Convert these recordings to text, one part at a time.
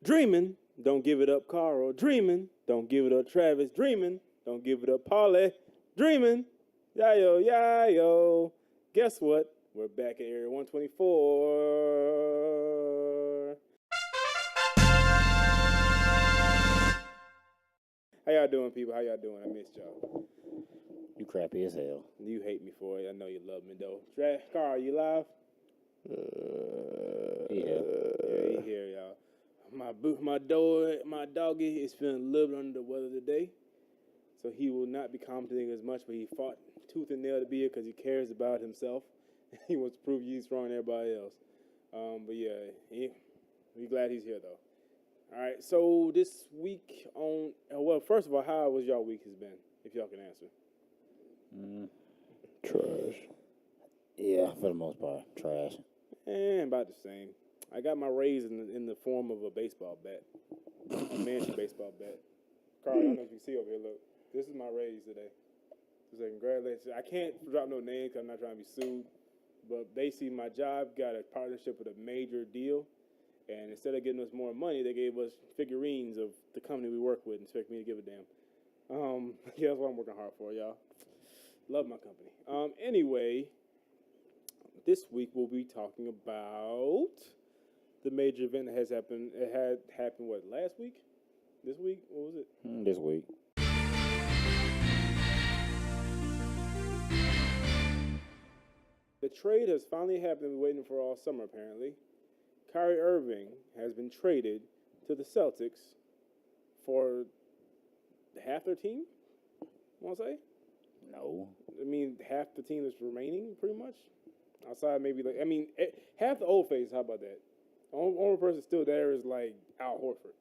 Dreaming, don't give it up, Carl. Dreaming, don't give it up, Travis. Dreaming, don't give it up, Paulie. Dreaming, yayo. Guess what? We're back at Area 124. How y'all doing, people? How y'all doing? I missed y'all. You crappy as hell. You hate me for it. I know you love me, though. Carl, you live? Yeah. Yeah, he here, y'all. My doggy is feeling a little bit under the weather today, so he will not be commenting as much, but he fought tooth and nail to be here because he cares about himself. He wants to prove he's stronger than everybody else. But yeah, we're glad he's here, though. All right, so this week well, first of all, how was y'all week has been, if y'all can answer? Trash. Yeah, for the most part, trash. About the same. I got my raise in the form of a baseball bat, a mansion baseball bat. Carl, I don't know if you see over here. Look, this is my raise today. So congratulations. I can't drop no names because I'm not trying to be sued, but basically my job got a partnership with a major deal, and instead of giving us more money, they gave us figurines of the company we work with and expect me to give a damn. Yeah, that's what I'm working hard for, y'all. Love my company. Anyway, this week we'll be talking about the major event that has happened. It had happened, what, last week? This week? What was it? This week. The trade has finally happened. We've been waiting for all summer, apparently. Kyrie Irving has been traded to the Celtics for half their team, I want to say? No. I mean, half the team that's remaining, pretty much. Outside maybe, half the old face, how about that? The only person still there is, Al Horford.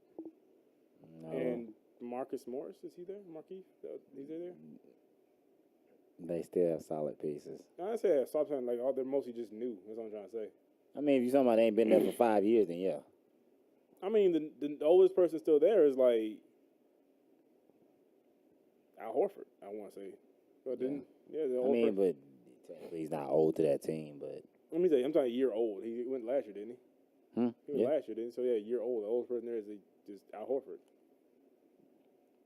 No. And Marcus Morris, is he there? Marquise? Is he there? They still have solid pieces. I say stop saying they're mostly just new. That's what I'm trying to say. I mean, if you're talking about they ain't been there for 5 years, then yeah. I mean, the oldest person still there is Al Horford, I want to say. But the old person. But technically he's not old to that team, but. Let me tell you, I'm talking a year old. He went last year, didn't he? He went last year, didn't he? So, yeah, a year old. The oldest person there is just Al Horford.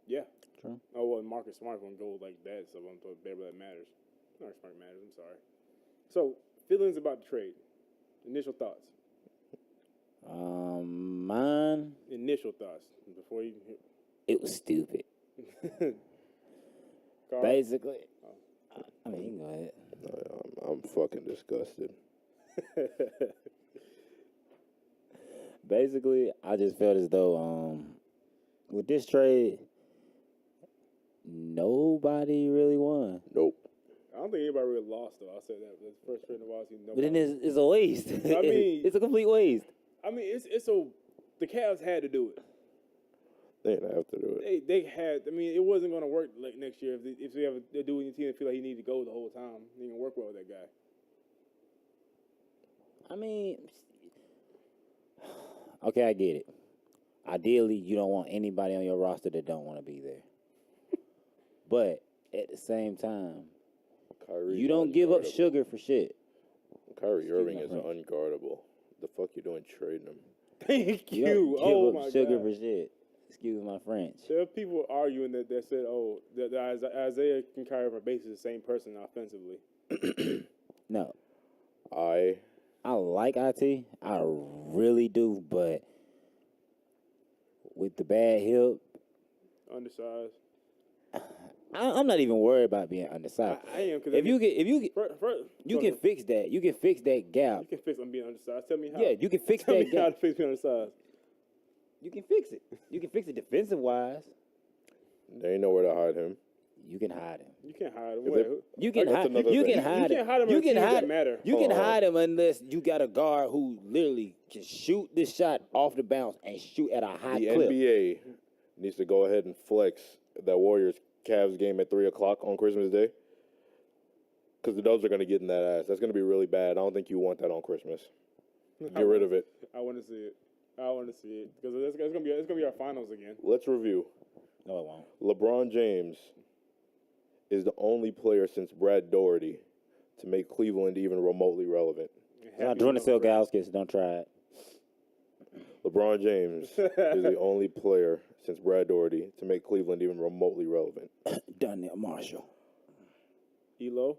Yeah. True. Oh, well, Marcus Smart won't go like that, so I'm talking about that matters. Not Smart matters, I'm sorry. So, feelings about the trade. Initial thoughts. Mine. Initial thoughts before you. It was stupid. Carl? Basically. I mean, you can go ahead. I'm fucking disgusted. Basically, I just felt as though with this trade, nobody really won. Nope. I don't think anybody really lost, though. I said that. That's the first trade in a while I've seen nobody. But then it's a waste. I mean, it's a complete waste. I mean, the Cavs had to do it. They didn't have to do it. They had. I mean, it wasn't going to work next year if they have a dude in your team that feel like he needed to go the whole time. He ain't gonna work well with that guy. I mean, okay, I get it. Ideally, you don't want anybody on your roster that don't want to be there. But at the same time, you don't give up sugar for shit. Kyrie Irving is unguardable. The fuck you doing trading him? Thank you. You don't give up sugar God. for shit. Excuse my French. There are people arguing that said, that Isaiah and Kyrie are basically the same person offensively. No. I like IT. I really do, but with the bad hip, Undersized. I'm not even worried about being undersized. I am, because if you can fix that. You can fix that gap. You can fix I'm being undersized. Tell me how. Yeah, you can fix Tell that me how to gap. fix me undersized. You can fix it. You can fix it defensive wise. There ain't nowhere to hide him. You can hide him. You can't hide him. You can hide. You can hide him. You can't hide him. You can hide him unless you got a guard who literally can shoot this shot off the bounce and shoot at a high clip. The NBA needs to go ahead and flex that Warriors-Cavs game at 3 o'clock on Christmas Day. Because the Dubs are going to get in that ass. That's going to be really bad. I don't think you want that on Christmas. Get rid of it. I want to see it. Because it's gonna be our finals again. Let's review. No, it won't. LeBron James is the only player since Brad Daugherty to make Cleveland even remotely relevant. Jordan Silgauskas, don't try it. LeBron James is the only player since Brad Daugherty to make Cleveland even remotely relevant. Donnell Marshall. Elo.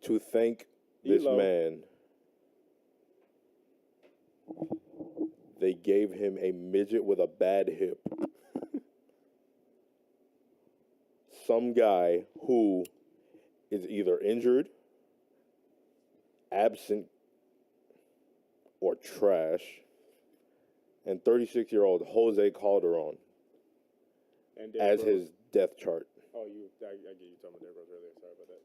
To thank this Elo. man, they gave him a midget with a bad hip. Some guy who is either injured, absent, or trash, and 36-year-old Jose Calderon And Derrick as Rose. his death chart. Oh, I get you talking about Derrick Rose earlier. Sorry about that.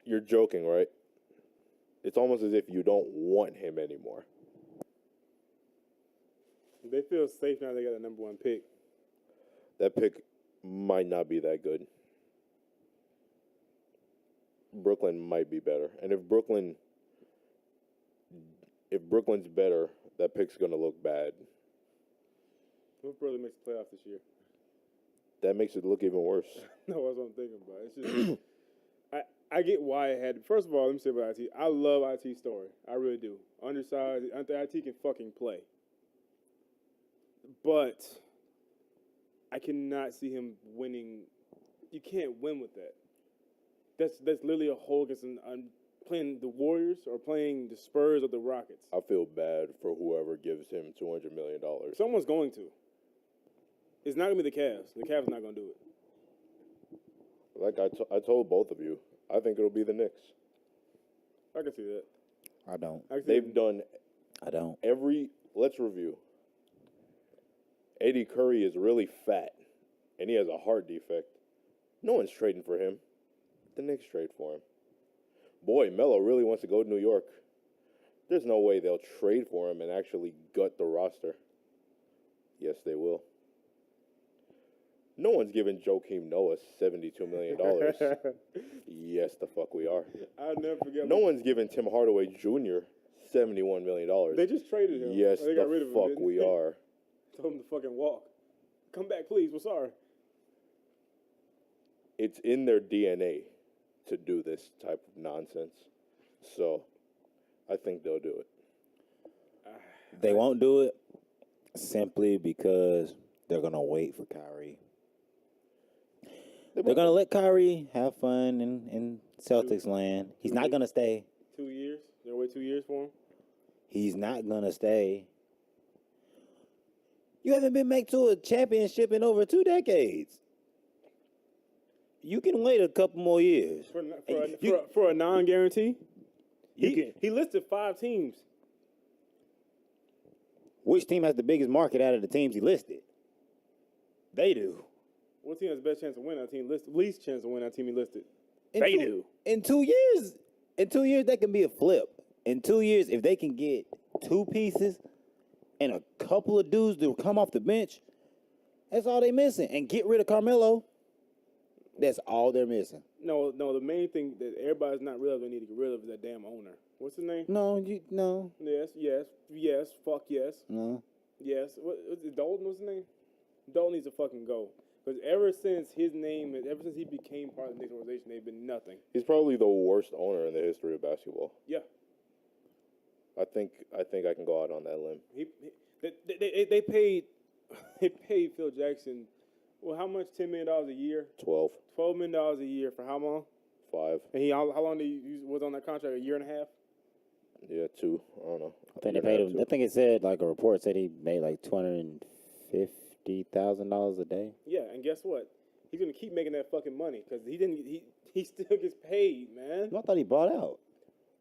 You're joking, right? It's almost as if you don't want him anymore. They feel safe now they got a number 1 pick. That pick might not be that good. Brooklyn might be better. And if Brooklyn's better, that pick's going to look bad. What brother makes the playoffs this year? That makes it look even worse. No, that's what I'm thinking about. It's just I get why it had. First of all, let me say about IT. I love IT's story. I really do. Undersized, IT can fucking play. But I cannot see him winning. You can't win with that. That's literally a hole against playing the Warriors or playing the Spurs or the Rockets. I feel bad for whoever gives him $200 million. Someone's going to. It's not going to be the Cavs. The Cavs are not going to do it. Like I told both of you, I think it'll be the Knicks. I can see that. I don't. They've done I don't. let's review. Eddie Curry is really fat, and he has a heart defect. No one's trading for him. The Knicks trade for him. Boy, Melo really wants to go to New York. There's no way they'll trade for him and actually gut the roster. Yes, they will. No one's giving Joakim Noah $72 million. Yes, the fuck we are. I'll never forget. No one's giving Tim Hardaway Jr. $71 million. They just traded him. Yes, They got rid of the him, fuck didn't we they? are. Told him to fucking walk. Come back, please. We're sorry. It's in their DNA to do this type of nonsense. So, I think they'll do it. They won't do it simply because they're going to wait for Kyrie. They're going to let Kyrie have fun in Celtics land. He's not going to stay. 2 years? They'll wait 2 years for him? He's not going to stay. You haven't been back to a championship in over 2 decades. You can wait a couple more years. For a non-guarantee? You He listed 5 teams. Which team has the biggest market out of the teams he listed? They do. What team has the best chance of winning? That team listed. Least chance of winning that team he listed. They do. In 2 years, that can be a flip. In 2 years, if they can get 2 pieces and a couple of dudes to come off the bench, that's all they missing. And get rid of Carmelo, that's all they're missing. No. The main thing that everybody's not realizing they need to get rid of is that damn owner. What's his name? No. Yes. Fuck yes. No. Yes. What was it? Dalton? What's his name? Dalton needs to fucking go. Because ever since he became part of the Knicks organization, they've been nothing. He's probably the worst owner in the history of basketball. Yeah. I think I can go out on that limb. They paid Phil Jackson, well, how much? $10 million a year? 12. $12 million a year for how long? 5. And how long was on that contract? A year and a half? Yeah, 2. I don't know. I think they paid him. I think it said, like, a report said he made like $250,000 a day. Yeah, and guess what? He's gonna keep making that fucking money because he still gets paid, man. I thought he bought out.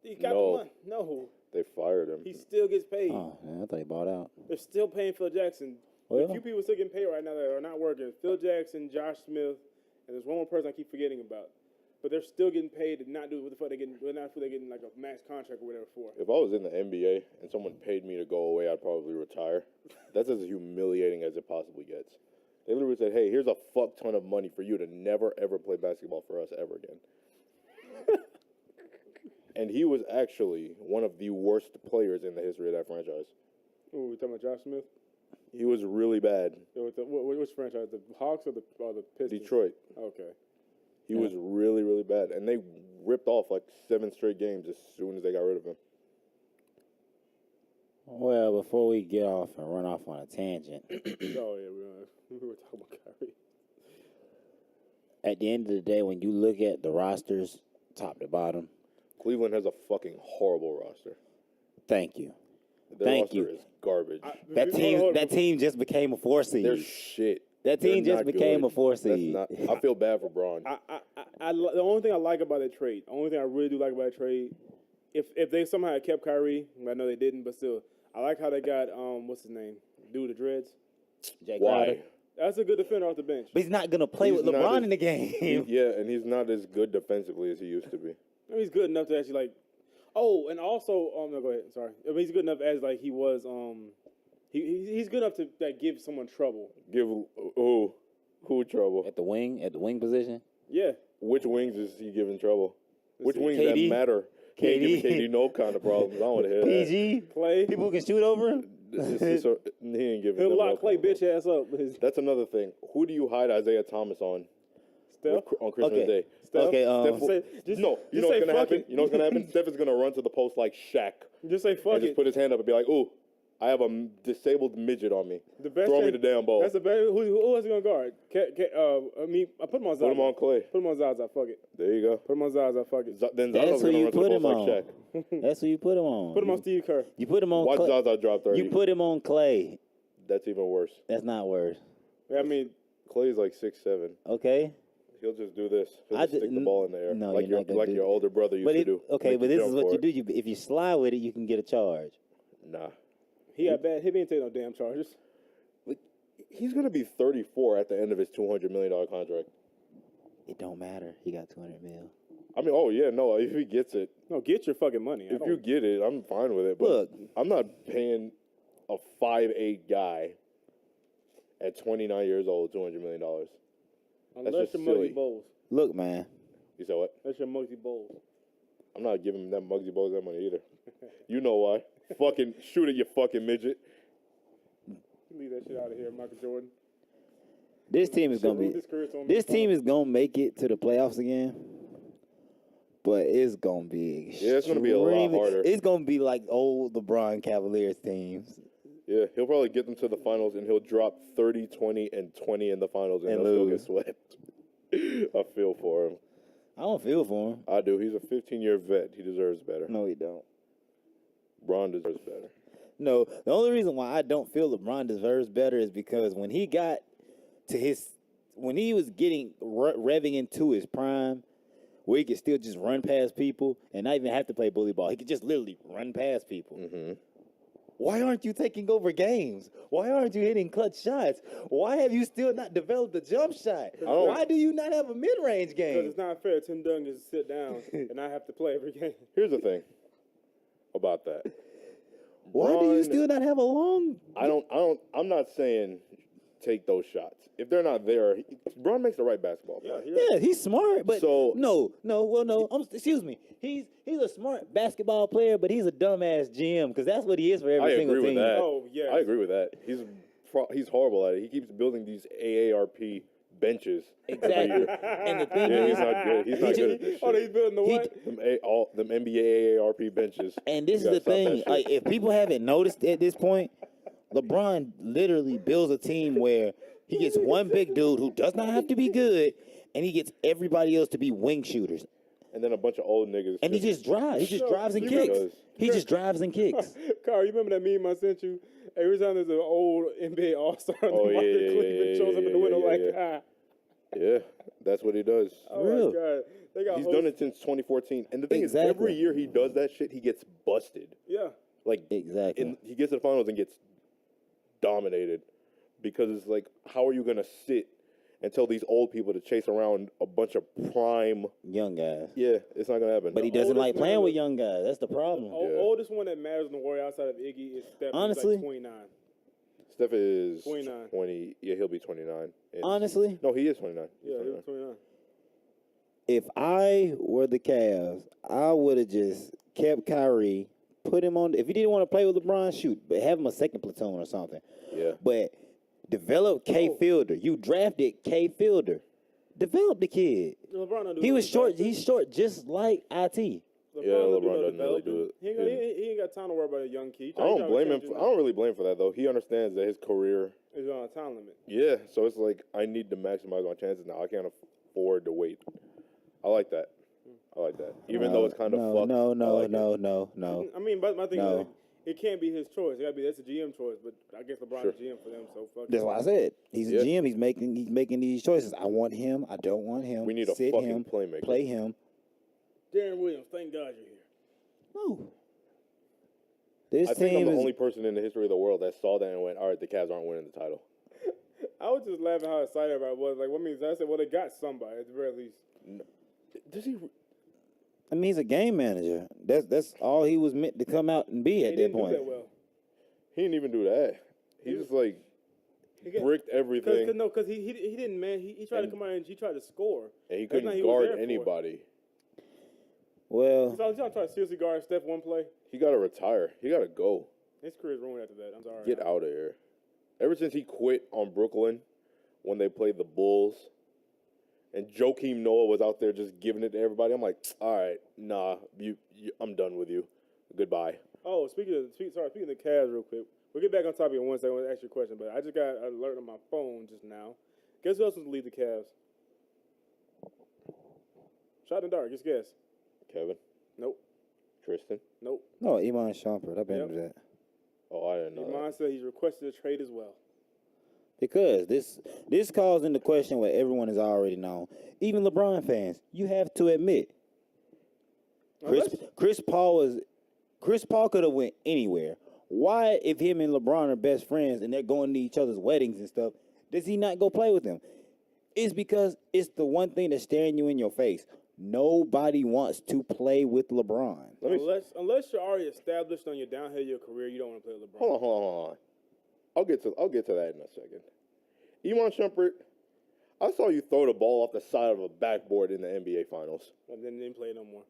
He got No. the money. No, They fired him. he still gets paid. Oh, man, I thought he bought out. They're still paying Phil Jackson. Well, A few people still getting paid right now that are not working. Phil Jackson, Josh Smith, and there's one more person I keep forgetting about. But they're still getting paid to not do what the fuck they're getting. They're getting like a max contract or whatever for. If I was in the NBA and someone paid me to go away, I'd probably retire. That's as humiliating as it possibly gets. They literally said, hey, here's a fuck ton of money for you to never, ever play basketball for us ever again. And he was actually one of the worst players in the history of that franchise. Oh, we talking about Josh Smith? He was really bad. Which franchise? The Hawks or the Pistons? Detroit. Okay. He was really, really bad. And they ripped off like 7 straight games as soon as they got rid of him. Well, before we get off and run off on a tangent, Oh yeah, we were talking about Kyrie. at the end of the day, when you look at the rosters, top to bottom, Cleveland has a fucking horrible roster. thank you. Their Thank roster you. is garbage. That team just became a 4 seed. They're shit. That team They're just not became good. a 4 That's seed. not. I feel bad for Braun. The only thing I like about that trade, the only thing I really do like about that trade, if they somehow had kept Kyrie, I know they didn't, but still, I like how they got what's his name, dude with the dreads. Jay Why? Crowder. That's a good defender off the bench. But he's not gonna play He's with not LeBron as- in the game. Yeah, and he's not as good defensively as he used to be. I mean, he's good enough to actually like. Oh, and also, no, go ahead. Sorry. I mean, he's good enough as like he was. He's good enough to like give someone trouble. Give who trouble? At the wing position. Yeah. Which wings is he giving trouble? Which see. wings KD? that matter? He ain't KD? giving KD no kind of problems. I don't want to hear that. PG. Clay. People who can shoot over him. He ain't giving He'll them no lock Clay kind of bitch ass up. That's another thing. Who do you hide Isaiah Thomas on Steph. on Christmas Okay. Day? Steph. Okay, Steph, Say- just- no, you just know what's say gonna fuck happen? it. You know what's gonna happen? Steph is gonna run to the post like Shaq Just say fuck and it. just put his hand up and be like, "Ooh, I have a disabled midget on me. The best Throw me chance- the damn ball." That's the best. Who else he gonna guard? I put him on Zaza. Put him on Clay. Put him on Zaza. Fuck it. There you go. Put him on Zaza. Fuck it. Then That's Zaza's who gonna you run to the put him post on. like Shaq. That's who you put him on. Put him on Steve Kerr. You put him on. Watch Clay. Zaza drop 30. You put him on Clay. That's even worse. That's not worse. I mean, Clay's like 6'7". Okay. He'll just do this. He'll I just stick the didn't- ball in the air, no, like you're your not gonna do your that. older brother used But to do. okay, Make but you this jump is what for you it. do. If you slide with it, you can get a charge. Nah. he ain't take no damn charges. He's gonna be 34 at the end of his $200 million contract. It don't matter. He got 200 mil. I mean, oh yeah, no. If he gets it, No, get your fucking money. I if don't- you get it, I'm fine with it. But Look. I'm not paying a 5'8" guy at 29 years old $200 million. unless just you're Muggsy silly. Bowles. Look, man. You said what? Unless you're Muggsy Bowles. I'm not giving that Muggsy Bogues that money either. You know why? Fucking shoot it, you fucking midget. Leave that shit out of here, Michael Jordan. This team is gonna Ruined be. his career, so I'm This sorry. team is gonna make it to the playoffs again. But it's gonna be. Yeah, it's gonna be a lot extremely- harder. It's gonna be like old LeBron Cavaliers teams Yeah, he'll probably get them to the finals and he'll drop 30, 20, and 20 in the finals and And they'll lose. still get swept. I feel for him. I don't feel for him. I do. He's a 15-year vet. He deserves better. No, he don't. Braun deserves better. No, the only reason why I don't feel LeBron deserves better is because when he got to when he was getting revving into his prime, where he could still just run past people and not even have to play bully ball, he could just literally run past people. Mm-hmm. Why aren't you taking over games? Why aren't you hitting clutch shots? Why have you still not developed a jump shot? don't- Why do you not have a mid-range Because game? it's not fair. Tim Duncan just sit down and I have to play every game. Here's the thing about that. Why do you Braun- still not have a long? I'm not saying take those shots. If they're not there, Braun makes the right basketball play. Yeah, he's smart, but So- no. Excuse me. He's a smart basketball player, but he's a dumbass GM because that's what he is for every I single agree team. with that. Oh, yes. I agree with that. He's horrible at it. He keeps building these AARP benches. every Exactly. year. And the thing Yeah, is, he's not good. He's not good at this Oh, shit. he's building the He- what? Them NBA AARP benches. and this You is the gotta stop that thing. shit. Like, if people haven't noticed at this point, LeBron literally builds a team where he gets one big dude who does not have to be good, and he gets everybody else to be wing shooters. And then a bunch of old niggas. And he just drives. He just drives and you kicks. because- He just drives and kicks. Carl, you remember that meme I sent you? Every time there's an old NBA All-Star, Oh, yeah, Michael yeah, Cleveland yeah, shows up in the yeah, window yeah, like, yeah. Yeah, that's what he does. oh real. my God. They got He's hosts- done it since 2014. And the thing is, Exactly. every year he does that shit, he gets busted. Yeah. Like, Exactly. he gets to the finals and gets dominated. Because it's like, how are you going to sit and tell these old people to chase around a bunch of prime? Young guys. Yeah, it's not going to happen. But he The doesn't like oldest playing one- with young guys. That's the problem. Yeah. Oldest one that matters in the Warrior outside of Iggy is Steph. Honestly? He's like 29. Steph is 29. 20. Yeah, he'll be 29. And- Honestly, No, he is 29. He's Yeah, he 29. was 29. if I were the Cavs, I would have just kept Kyrie, put him on. If he didn't want to play with LeBron, shoot, but have him a second platoon or something. Yeah. But develop K Fielder. You drafted K Fielder. Develop the kid. LeBron don't do He was nothing short. about it. He's short, just like IT. LeBron doesn't really do it. He ain't got time to worry about a young kid. I don't blame him. I don't really blame him for that though. He understands that his career is on a time limit. Yeah, so it's like I need to maximize my chances now. I can't afford to wait. I like that. Even though it's kind of fucked. No. I mean, but my thing is, like, it can't be his choice. That's a GM choice. But I guess LeBron's a GM for them, so fuck. That's why I said he's a GM. He's making these choices. I want him. I don't want him. We need a fucking playmaker. Play him. Darren Williams, thank God you're here. No. I think I'm the only person in the history of the world that saw that and went, all right, the Cavs aren't winning the title. I was just laughing how excited I was. Like, what means I said, well, they got somebody at the very least. No. Does he? I mean, he's a game manager. That's all he was meant to come out and be at that point. Do that well. He didn't even do that. He just like bricked everything. Because he didn't, man. He tried to come out and he tried to score. And he couldn't guard anybody. Well, he's trying to seriously guard Steph one play. He got to retire. He got to go. His career's ruined after that. I'm sorry. Get out of here. Ever since he quit on Brooklyn when they played the Bulls and Joakim Noah was out there just giving it to everybody, I'm like, all right, nah, I'm done with you. Goodbye. Oh, speaking of the Cavs real quick. We'll get back on topic in one second. I want to ask you a question, but I just got an alert on my phone just now. Guess who else was to lead the Cavs? Shot in the dark. Just guess. Kevin? Nope. Tristan? Nope. No, Iman Shumpert. I bet that. Oh, I didn't know Iman said he's requested a trade as well. Because this calls into question what everyone has already known. Even LeBron fans, you have to admit, Chris Paul could have went anywhere. Why, if him and LeBron are best friends and they're going to each other's weddings and stuff, does he not go play with them? It's because it's the one thing that's staring you in your face. Nobody wants to play with LeBron. Unless you're already established on your downhill of your career, you don't want to play with LeBron. Hold on. I'll get to that in a second. Iman Shumpert, I saw you throw the ball off the side of a backboard in the NBA Finals. And then didn't play no more.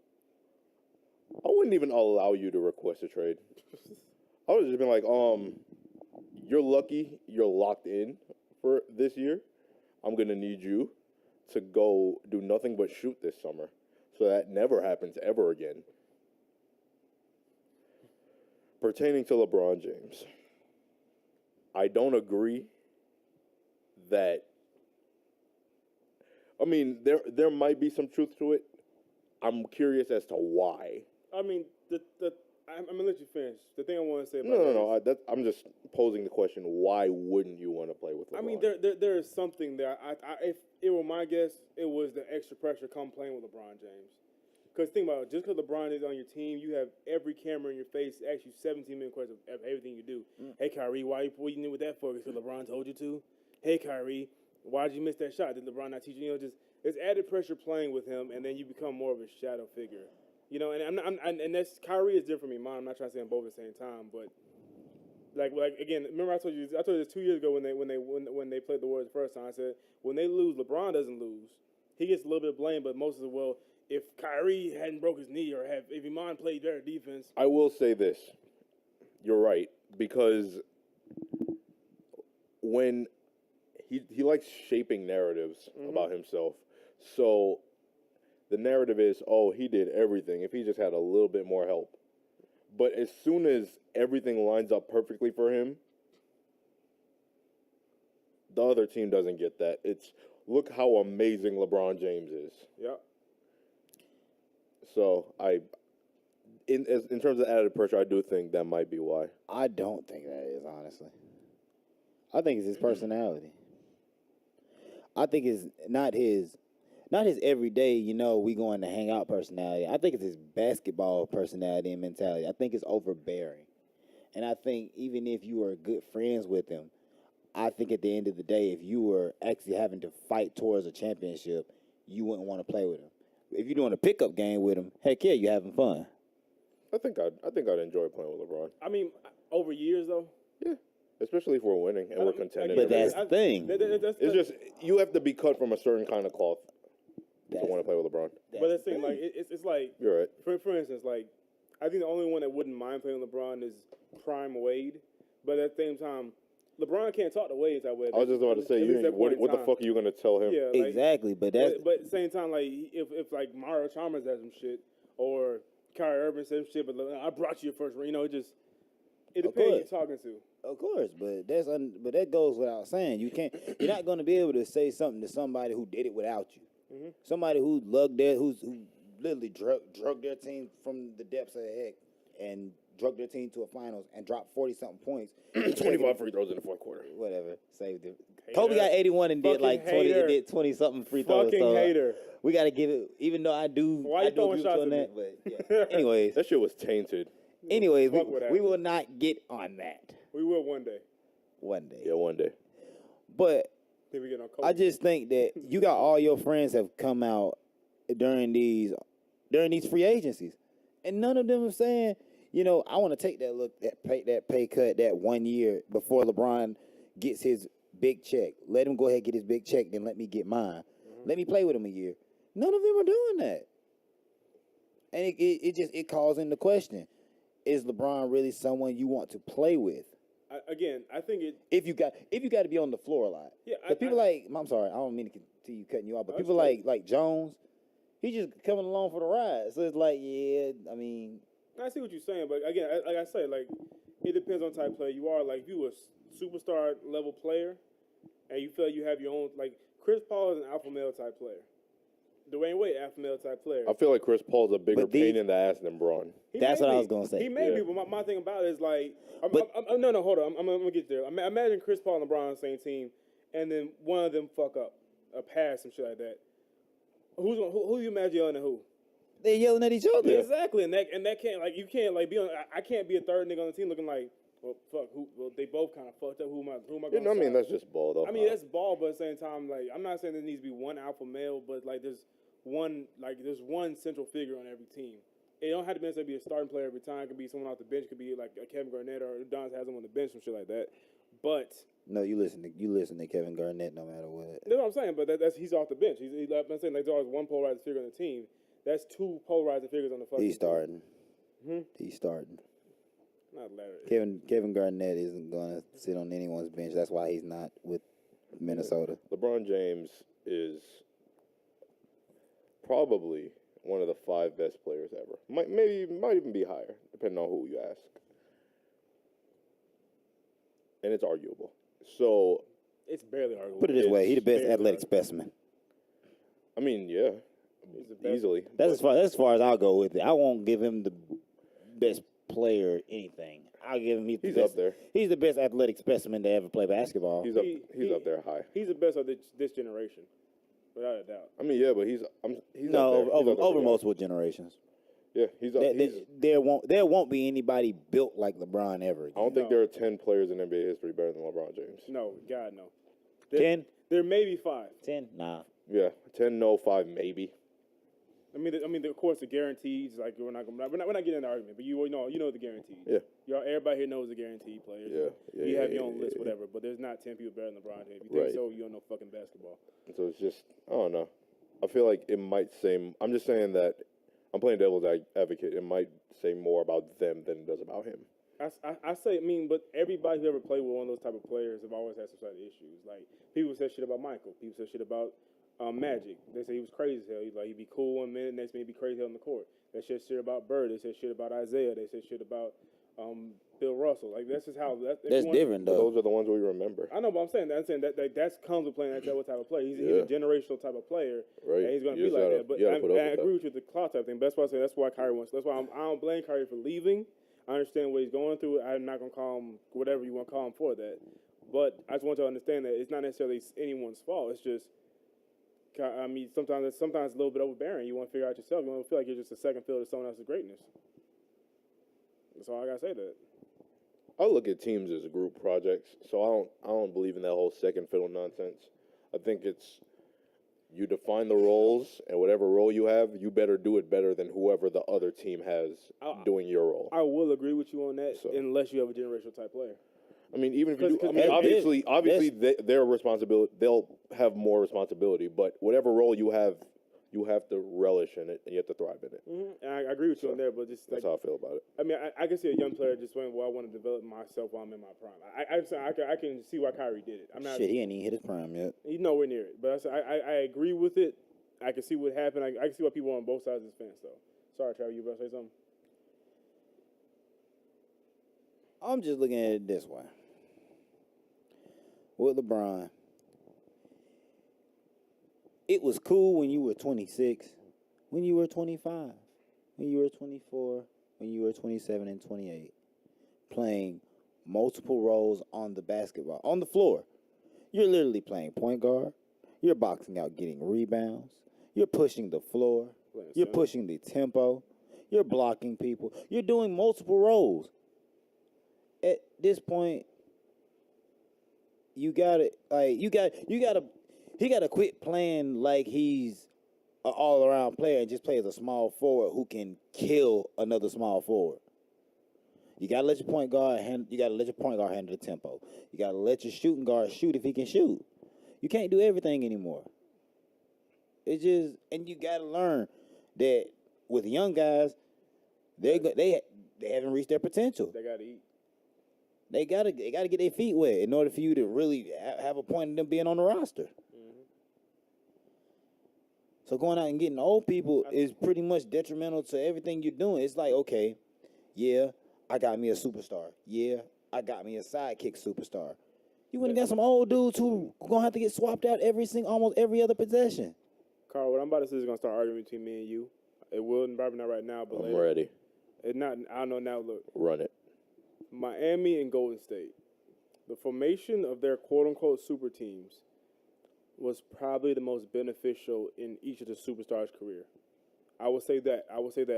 I wouldn't even allow you to request a trade. I would have just been like, you're lucky you're locked in for this year. I'm going to need you to go do nothing but shoot this summer. So that never happens ever again. Pertaining to LeBron James, I don't agree that, I mean, there might be some truth to it. I'm curious as to why. I mean, I'm going to let you finish. The thing I want to say about No. I'm just posing the question, why wouldn't you want to play with LeBron? I mean, there is something there. If it were my guess, it was the extra pressure come playing with LeBron James. Because think about it, just because LeBron is on your team, you have every camera in your face ask you 17 million questions of everything you do. Hey, Kyrie, why you knew with that for? Because LeBron told you to. Hey, Kyrie, why did you miss that shot? Did LeBron not teach you? Just it's added pressure playing with him, and then you become more of a shadow figure. And that's Kyrie is different from me. I'm not trying to say them both at the same time, but like again, remember I told you this 2 years ago when they played the Warriors the first time. I said when they lose, LeBron doesn't lose. He gets a little bit of blame, but most of it, if Kyrie hadn't broke his knee or if Iman played better defense. I will say this. You're right, because when he likes shaping narratives about himself. So the narrative is, he did everything. If he just had a little bit more help. But as soon as everything lines up perfectly for him, the other team doesn't get that. It's, look how amazing LeBron James is. Yeah. So in terms of added pressure, I do think that might be why. I don't think that is, honestly. I think it's his personality. I think it's not his everyday, we going to hang out personality. I think it's his basketball personality and mentality. I think it's overbearing. And I think even if you were good friends with him, I think at the end of the day, if you were actually having to fight towards a championship, you wouldn't want to play with him. If you're doing a pickup game with him, heck yeah, you're having fun. I think I'd enjoy playing with LeBron. I mean, over years though. Yeah, especially if we're winning and we're contending. But that's the thing. It's just you have to be cut from a certain kind of cloth to want to play with LeBron. But that's the thing, like it's like you're right. For instance, like I think the only one that wouldn't mind playing with LeBron is Prime Wade. But at the same time, LeBron can't talk to Wade that way. I was just about to say, what the fuck are you going to tell him? Yeah, exactly, but at the same time, like if like Mario Chalmers has some shit, or Kyrie Irving said shit, but I brought you your first ring. You know, it Of depends who you're course. talking to. Of course, but but that goes without saying. You're not going to be able to say something to somebody who did it without you. Mm-hmm. Somebody who who literally drug their team from the depths of the heck and drug their team to a finals and dropped 40-something points. 25 free throws in the fourth quarter. Whatever, saved it. Hater. Kobe got 81 and did Fucking like 20. hater. Did 20-something free throws. Fucking So hater. we got to give it. Even though I do, Why you I do throwing agree with shots you on at that. me? But yeah. Anyways, That shit was tainted. Fuck with that. we will not get on that We will one day. one day. Yeah, one day. But Then we get on Kobe. I just think that you got all your friends have come out during these free agencies, and none of them are saying, you know, I want to take that pay cut that 1 year before LeBron gets his big check. Let him go ahead and get his big check, then let me get mine. Let me play with him a year. None of them are doing that, and it calls into question: is LeBron really someone you want to play with? I think it. If you got to be on the floor a lot. Yeah, But people I'm sorry, I don't mean to continue cutting you off, but people like Jones, he's just coming along for the ride. So it's like, yeah, I mean, I see what you're saying, but again, like I say, like it depends on the type of player you are. Like if you a superstar level player, and you feel like you have your own, like Chris Paul is an alpha male type player. Dwayne Wade, alpha male type player. I feel like Chris Paul's a bigger But these- pain in the ass than Braun. That's what I was gonna say. He may Yeah. be, but my thing about it is like, But- no, hold on, I'm gonna get there. Imagine Chris Paul and LeBron on the same team, and then one of them fuck up, a pass, some shit like that. Who you imagine yelling at who? they're yelling at each other. Yeah. Exactly, and that can't, like, you can't like be on. I can't be a third nigga on the team looking like, well, fuck, well, they both kind of fucked up. Who am I Yeah, going to I mean, that's just ball, though. I mean, that's ball, but at the same time, like, I'm not saying there needs to be one alpha male, but like there's one central figure on every team. It don't have to necessarily be a starting player every time. It could be someone off the bench. It could be like a Kevin Garnett or Don has him on the bench, some shit like that. But No, you listen to Kevin Garnett no matter what. that's what I'm saying. But that's he's off the bench. I'm saying like there's always one polarizing figure on the team. That's two polarizing figures on the fucking He's starting. Hmm? He's starting. Not Larry. Kevin Garnett isn't gonna sit on anyone's bench. That's why he's not with Minnesota. LeBron James is probably one of the 5 best players ever. Might even be higher, depending on who you ask. And it's arguable. So, It's barely arguable. Put it this way: he the best barely athletic arguable. specimen. I mean, yeah, He's the best. easily. That's as far as I'll go with it. I won't give him the best player anything. I'll give him He's the up best, there. He's the best athletic specimen to ever play basketball. He's He- up there high. He's the best of this generation, without a doubt. I mean, yeah, but he's no, up there. He's up there over with multiple generations. Yeah, he's up. There won't be anybody built like LeBron ever I again. don't think No. there are 10 players in NBA history better than LeBron James. No, God, no. 10? There may be 5. 10? Nah. Yeah, 10, no, 5, maybe. I mean, of course, the guarantees. Like we're not getting in the argument, but you know the guarantees. Yeah. Everybody here knows the guaranteed players. Yeah, You yeah, have your yeah, own yeah, list, yeah. whatever. But there's not 10 people better than LeBron James. If you think Right. so, you don't know fucking basketball. And so it's just, I don't know. I feel like it might say, I'm just saying that I'm playing devil's advocate. It might say more about them than it does about him. I say, but everybody who ever played with one of those type of players have always had some sort of issues. Like people said shit about Michael. People said shit about Magic. They say he was crazy as hell. He'd be cool 1 minute, next minute he'd be crazy as hell on the court. They said shit about Bird. They said shit about Isaiah. They said shit about Bill Russell. Like that's just how That's everyone- different, But though. those are the ones we remember. I know, but I'm saying that comes with playing that type of player. He's Yeah. a generational type of player, Right. and he's going to You be just like gotta- that. But you gotta I put up with agree that. with you with the clout type thing. That's why I say that's why Kyrie wants. That's why I don't blame Kyrie for leaving. I understand what he's going through. I'm not going to call him whatever you want to call him for that. But I just want you to understand that it's not necessarily anyone's fault. It's just, sometimes it's a little bit overbearing. You want to figure out yourself. You want to feel like you're just a second fiddle to someone else's greatness. That's all I gotta say to it. I look at teams as group projects, so I don't believe in that whole second fiddle nonsense. I think it's you define the roles, and whatever role you have, you better do it better than whoever the other team has doing your role. I will agree with you on that, So- unless you have a generational type player. I mean, even if you do, Because- I mean, because- obviously, their responsibility, they'll have more responsibility. But whatever role you have to relish in it, and you have to thrive in it. Mm-hmm. And I agree with you on there, but just That's like, how I feel about it. I mean, I can see a young player just saying, well, I want to develop myself while I'm in my prime. I can see why Kyrie did it. I'm not, Shit, he ain't even hit his prime yet. he's nowhere near it. But I agree with it. I can see what happened. I can see why people are on both sides of this fence, though. Sorry, Trevor, you about to say something? I'm just looking at it this way. With LeBron, it was cool when you were 26, when you were 25, when you were 24, when you were 27 and 28, playing multiple roles on the basketball, on the floor. You're literally playing point guard. You're boxing out, getting rebounds. You're pushing the floor. You're pushing the tempo. You're blocking people. You're doing multiple roles. At this point, he gotta quit playing like he's an all-around player and just play as a small forward who can kill another small forward. You gotta let your point guard handle the tempo. You gotta let your shooting guard shoot if he can shoot. You can't do everything anymore. It's just, and you gotta learn that with young guys, they haven't reached their potential. They gotta eat. They gotta get their feet wet in order for you to really have a point in them being on the roster. Mm-hmm. So going out and getting old people is pretty much detrimental to everything you're doing. It's like, okay, yeah, I got me a superstar. Yeah, I got me a sidekick superstar. You wouldn't got some old dudes who gonna have to get swapped out almost every other possession. Carl, what I'm about to say is gonna start arguing between me and you. It will, probably not right now, but I'm later. ready. It's not. I don't know now. Look, Run it. Miami and Golden State, the formation of their quote-unquote super teams was probably the most beneficial in each of the superstars' career. I will say that.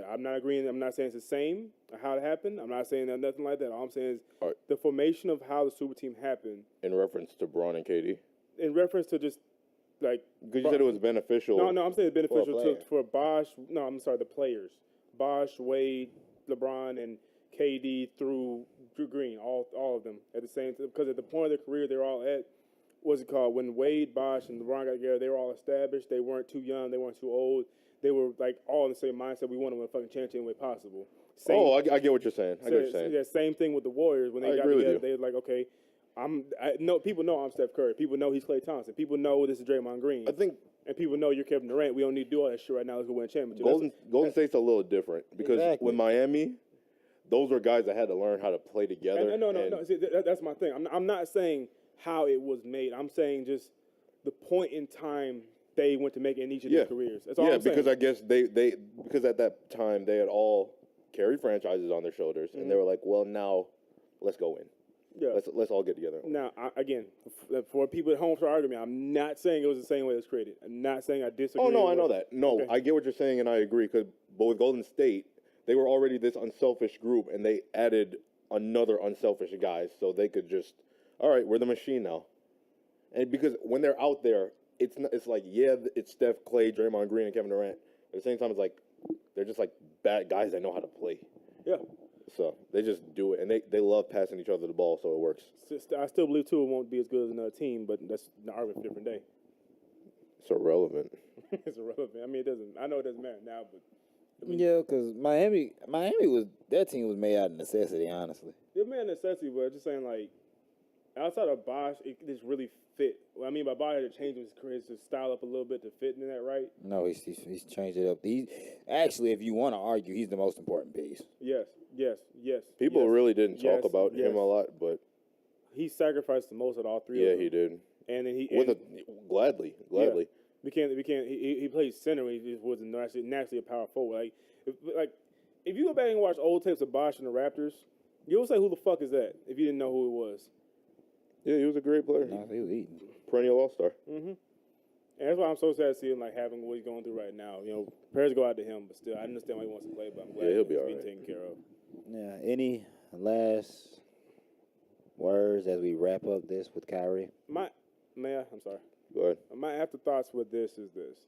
I'm not agreeing. I'm not saying it's the same how it happened. I'm not saying that nothing like that. All I'm saying is the formation of how the super team happened. In reference to Braun and KD? In reference to just like... Because you said it was beneficial. No, I'm saying it's beneficial for Bosh. No, I'm sorry, the players. Bosh, Wade, LeBron, and KD through Drew Green, all of them at the same time. Because at the point of their career, they're all at, what's it called? When Wade, Bosh, and LeBron got together, they were all established. They weren't too young. They weren't too old. They were like all in the same mindset. We want to win a fucking championship any way possible. I get what you're saying. Yeah, same thing with the Warriors. When they got together, they were like, okay, people know I'm Steph Curry. People know he's Klay Thompson. People know this is Draymond Green. And people know you're Kevin Durant. We don't need to do all that shit right now. Let's go win a championship. Golden State's a little different because with Miami, those were guys that had to learn how to play together. No. See, that's my thing. I'm not saying how it was made. I'm saying just the point in time they went to make in each of their careers. That's all I'm saying. Because I guess because at that time they had all carried franchises on their shoulders, and they were like, well, now let's go in. Yeah. Let's all get together. Now, again, for people at home to argue me, I'm not saying it was the same way it was created. I'm not saying I disagree. Oh, no, I know that. No, okay. I get what you're saying, and I agree. But with Golden State, they were already this unselfish group, and they added another unselfish guy so they could just, all right, we're the machine now. And because when they're out there, it's like, yeah, it's Steph, Klay, Draymond Green, and Kevin Durant. At the same time, it's like they're just like bad guys that know how to play. Yeah. So they just do it, and they love passing each other the ball, so it works. I still believe two won't be as good as another team, but that's an argument for a different day. It's irrelevant. It's irrelevant. I mean, it doesn't. I know it doesn't matter now, but yeah, because Miami was their team was made out of necessity. Honestly, they're made out of necessity, but just saying like outside of Bosh, it just really fit. What I mean by Bosh had to change his career to style up a little bit to fit in that, right? No, he's changed it up. He's actually, if you want to argue, he's the most important piece. Yes. People really didn't talk about him a lot, but he sacrificed the most of all three. Yeah, he did. And then gladly. Yeah. We can't. He played center when he just wasn't naturally a power forward. If you go back and watch old tapes of Bosh and the Raptors, you'll say, "Who the fuck is that?" If you didn't know who it was. Yeah, he was a great player. No, he was eating. Perennial All-Star. Mm-hmm. And that's why I'm so sad to see him having what he's going through right now. Prayers go out to him, but still, I understand why he wants to play. But I'm glad he'll be he's all being right. taken care of. Yeah. Any last words as we wrap up this with Kyrie? I'm sorry. Go ahead. My afterthoughts with this is this.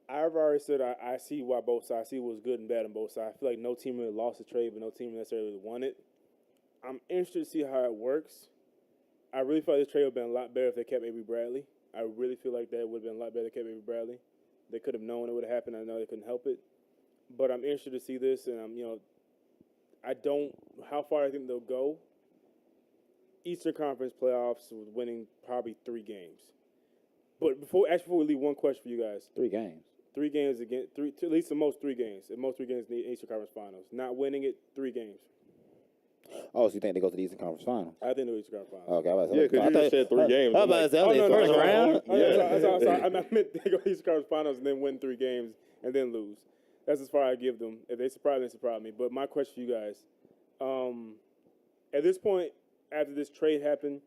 I've already said I see why both sides. I see what's good and bad on both sides. I feel like no team really lost the trade, but no team necessarily won it. I'm interested to see how it works. I really feel like this trade would have been a lot better if they kept Avery Bradley. I really feel like that would have been a lot better if they kept Avery Bradley. They could have known it would have happened. I know they couldn't help it. But I'm interested to see this, and how far I think they'll go. Eastern Conference playoffs with winning probably 3 games. But before we leave, one question for you guys. 3 games. 3 games again. At least the most 3 games. At most 3 games in the Eastern Conference Finals. Not winning it, 3 games. Oh, so you think they go to the Eastern Conference Finals? I think the Eastern Conference Finals. Okay, I was about to Yeah, say. because you just said 3 games. I I'm was about like, to say, I was no, first no, round. Sorry. I meant they go to the Eastern Conference Finals and then win 3 games and then lose. That's as far I give them. If they surprise me, they surprise me. But my question to you guys, at this point, after this trade happened,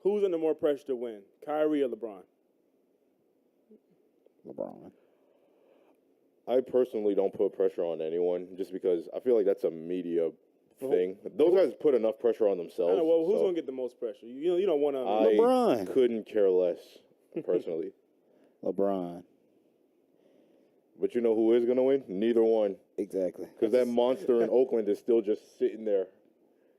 who's under more pressure to win, Kyrie or LeBron? LeBron. I personally don't put pressure on anyone just because I feel like that's a media thing. Those guys put enough pressure on themselves. I know, well, who's so going to get the most pressure? You don't want to. I LeBron. couldn't care less, personally. LeBron. But you know who is going to win? Neither one. Exactly. Because that monster in Oakland is still just sitting there.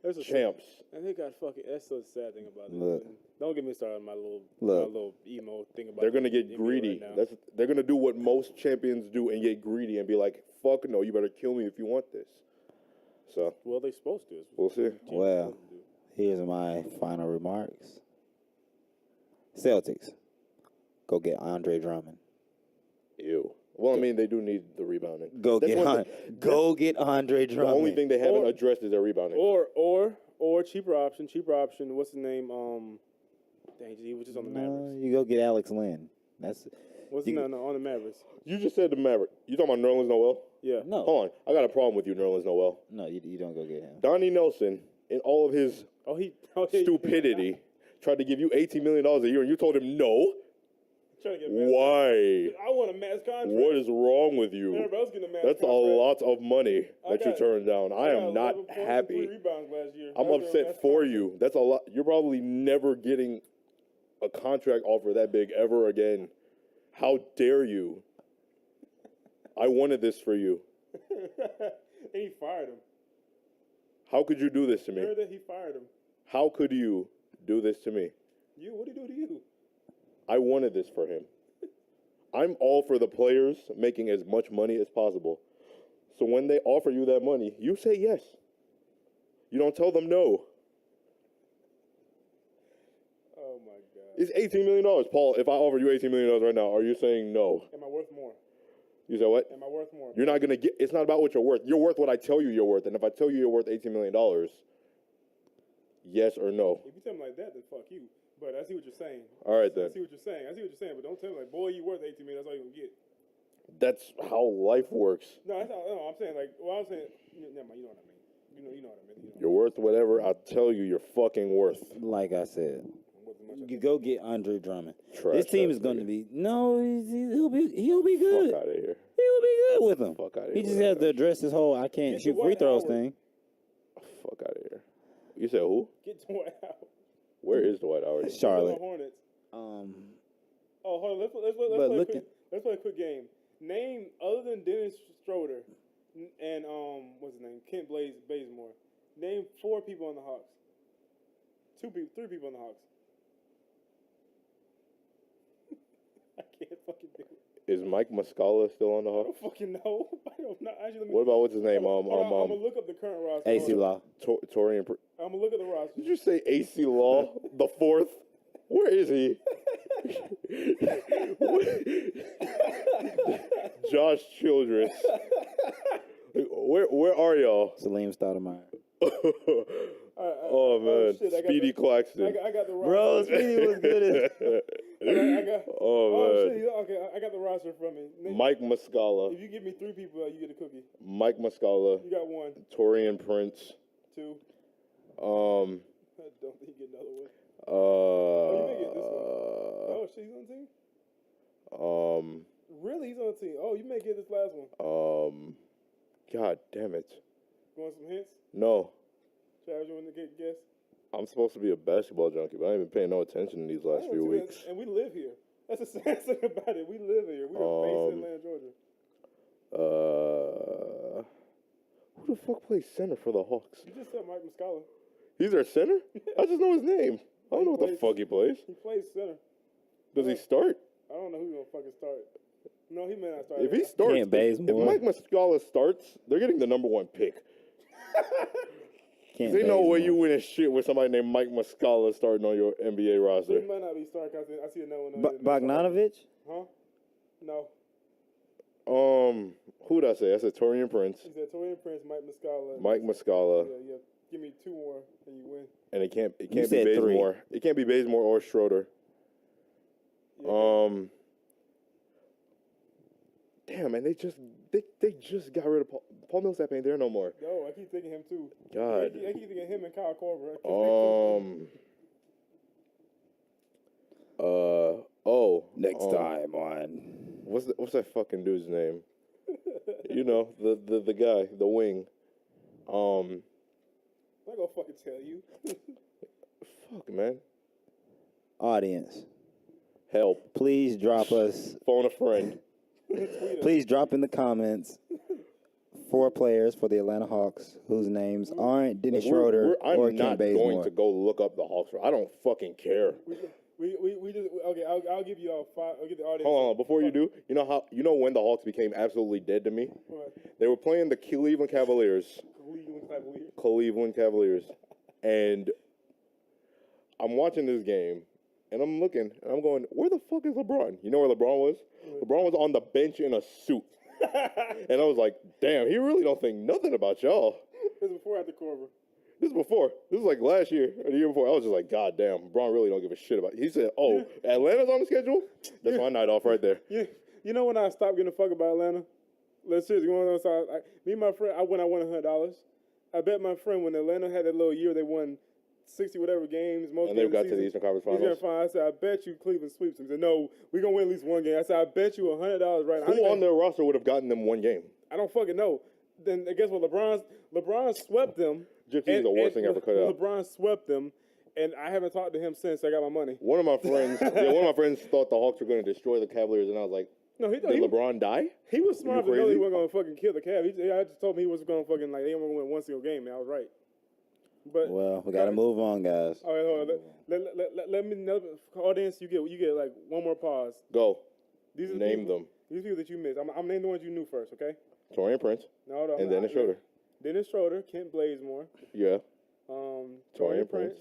That's a Champs. And they got fucking. That's the sad thing about it. Look. Don't get me started on my Look. little emo thing about. They're going to the get NBA greedy. right now. They're going to do what most champions do and get greedy and be like, fuck no, you better kill me if you want this. So, Well, they're supposed to. we'll see. Well, here's my final remarks. Celtics. Go get Andre Drummond. Ew. Well, I mean, they do need the rebounding. Go That's one thing. go get Andre The Drummond. only thing they haven't Or- addressed is their rebounding. Or cheaper option. What's his name? Dang, he was just on the No, Mavericks. you go get Alex Lynn. That's What's you- on the Mavericks? You just said the Maverick. You talking about Nerlens Noel? Yeah. no. Hold on. I got a problem with you, Nerlens Noel. No, you don't go get him. Donnie Nelson, in all of his Oh, stupidity, tried to give you $18 million a year, and you told him no? Trying to get Why? I want a max contract. What is wrong with you? Everybody else getting a max That's a contract. lot of money I that you got- turned down. I got am not 11 points and happy. 3 rebounds last year. I'm That's a upset max for contract. you. That's a lot. You're probably never getting a contract offer that big ever again. How dare you? I wanted this for you. And he fired him. How could you do this to You me? heard that? He fired him. How could you do this to me? What did he do to you? I wanted this for him. I'm all for the players making as much money as possible. So when they offer you that money, you say yes. You don't tell them no. Oh my God. It's $18 million. Paul, if I offer you $18 million right now, are you saying no? Am I worth more? You say what? Am I worth more? You're not going to get, it's not about what you're worth. You're worth what I tell you you're worth. And if I tell you you're worth $18 million, yes or no? If you tell me like that, then fuck you. But I see what you're saying. All right, I then. see what you're saying. But don't tell me like, boy, you worth 18 million. That's all you gonna get. That's how life works. No, that's not. No, I'm saying like. Well, I'm saying. Never mind. You know what I mean. You know what I mean. You're worth whatever I tell you you're fucking worth. Like I said, I'm worth as much as you go get Andre Drummond. Trash This team ass is going to nigga. be he'll be good. Fuck out of here. He'll be good with them. Fuck out of He here. just with has that. to address this whole I can't Get shoot Dwight free throws Howard. thing. Fuck out of here. You said who? Get Dwight out. Where is Dwight Howard? Charlotte. Hornets. Um, Oh, hold on. Let's But play a quick game. Name other than Dennis Schroeder and what's his name? Kent Bazemore. Name 4 people on the Hawks. 3 people on the Hawks. I can't fucking do it. Is Mike Muscala still on the I Hawks? don't fucking know. I don't know. Actually, let me. What about what's his name? I'm gonna look up the current roster. AC Law. Torian. I'm gonna look at the roster. Did you say AC Law the 4th? Where is he? Josh Childress. Where are y'all? Salim Stoudemire. Oh man, shit, I got Speedy the- Claxton. I got the roster. Bro, Speedy was good as I got. Oh shit. Okay, I got the roster from me. man, Mike Muscala. If you give me 3 people, you get a cookie. Mike Muscala, You got 1, Torian Prince. 2. I don't think you get another one. You may get this one. Oh shit, he's on the team. Really, he's on the team. Oh, you may get this last one. God damn it. You want some hints? No, Travis, you want to guess? I'm supposed to be a basketball junkie, but I ain't been paying no attention in these I last ain't few too weeks. And we live here. That's the sad thing about it. We live here. We are based in Atlanta, Georgia. Who the fuck plays center for the Hawks? You just said Mike Muscala. He's their center? I just know his name. I don't know what the plays- fuck he plays. He plays center. Does he start? I don't know who's gonna fucking start. No, he may not start. If he starts, Kent if Bazemore. Mike Muscala starts, they're getting the number 1 pick. Can't There's no way Bazemore. you win a shit with somebody named Mike Muscala starting on your NBA So roster. he might not be starting. I see another one. Bogdanovich? Huh? No. Who did I say? I said Torian Prince, He said Torian Prince, Mike Muscala. Mike Muscala, Yeah. Give me 2 more and you win. And it can't be said 3. Bazemore. It can't be Bazemore or Schroeder. Yeah. Damn, man, they just got rid of Paul Millsap. Ain't there no more. No, I keep thinking him too. God. I keep thinking him and Kyle Korver. Next time on. What's that fucking dude's name? You know, the guy, the wing. I'm not gonna fucking tell you. Fuck, man. Audience, Help. please drop us. Phone a friend. Please drop in the comments 4 players for the Atlanta Hawks whose names aren't Dennis Schroeder I'm or not Kent going Bazemore. to go look up the Hawks. I don't fucking care. We just okay. I'll give you all 5. I'll give the audience. Hold on, before you do, you know when the Hawks became absolutely dead to me? They were playing the Cleveland Cavaliers. Cleveland Cavaliers. And I'm watching this game, and I'm looking, and I'm going, where the fuck is LeBron? You know where LeBron was? LeBron was on the bench in a suit. And I was like, damn, he really don't think nothing about y'all. This is before or after Korver? This is before. This is like last year or the year before. I was just like, God damn, LeBron really don't give a shit about it. He said, Atlanta's on the schedule? That's my night off right there. Yeah. You know when I stopped giving a fuck about Atlanta? Let's seriously go on outside. Me and my friend, I won $100. I bet my friend when Atlanta had that little year, they won 60 whatever games. Most And they games got of to the season. Eastern Conference Eastern Finals. Finals. I said, I bet you Cleveland sweeps them. He said, no, we're going to win at least one game. I said, I bet you $100 right now. Who on their roster would have gotten them one game? I don't fucking know. Then guess what? LeBron swept them. Gypsy's the worst thing ever cut out. LeBron swept them, and I haven't talked to him since I got my money. One of my friends thought the Hawks were going to destroy the Cavaliers, and I was like, No, did LeBron die? He was smart to know crazy? he wasn't going to fucking kill the Cavs. I just told him he was going to fucking, they weren't going to win one single game, and I was right. But Well, we got to move on, guys. All right, hold on. Let me know. Audience, you get like one more pause. Go. These are the Name people, them. These people that you missed. I'm naming the ones you knew first, okay? Torian Prince. No. And Dennis Schroeder. Dennis Schroeder, Kent Bazemore, Yeah. Torian Prince,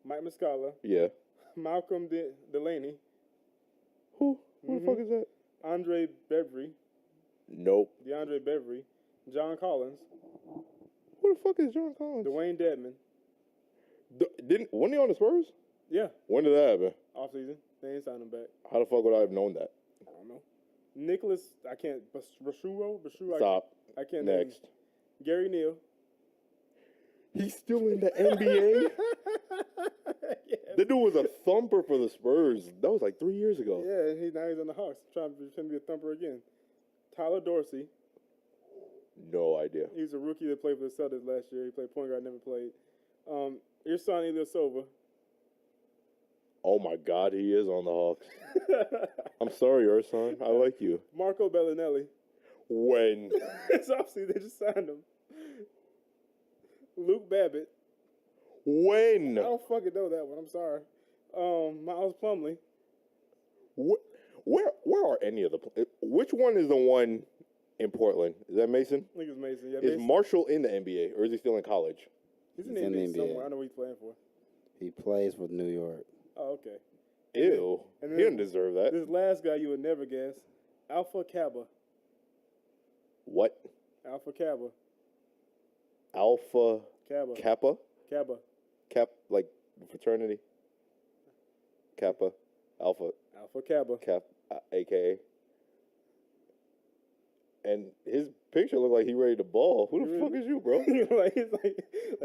Mike Muscala, Yeah. Malcolm Delaney, Who the fuck is that? Andre Bevry, Nope. DeAndre Bevry, John Collins, Who the fuck is John Collins? Dwayne Dedman. Wasn't he on the Spurs? Yeah, When did that happen? off season. They ain't signed him back. How the fuck would I have known that? I don't know. Nicholas, I can't. Bashuro. Stop. I can't. Next. Gary Neal. He's still in the NBA? The dude was a thumper for the Spurs. That was like 3 years ago. Yeah, now he's on the Hawks, trying to be a thumper again. Tyler Dorsey. No idea. He was a rookie that played for the Celtics last year. He played point guard, never played. Irsan Ilyasova. Oh my God, he is on the Hawks. I'm sorry, Urson. I like you. Marco Bellinelli. When? It's obviously they just signed him. Luke Babbitt. When? I don't fucking know that one. I'm sorry. Miles Plumlee. Where are any of the? Which one is the one in Portland? Is that Mason? I think it's Mason. Yeah, Is Mason. Marshall in the NBA or is he still in college? He's in the NBA somewhere. I know what he's playing for. He plays for New York. Oh, okay. Ew. And He then- didn't deserve that. This last guy you would never guess. Alpha Kappa. What? Alpha Kappa. Alpha Kappa. Kappa? Kappa. Cap, like fraternity? Kappa. Alpha. Alpha Kappa. Cap, AKA. And his picture looked like he ready to ball. Who the fuck is you, bro? He's like,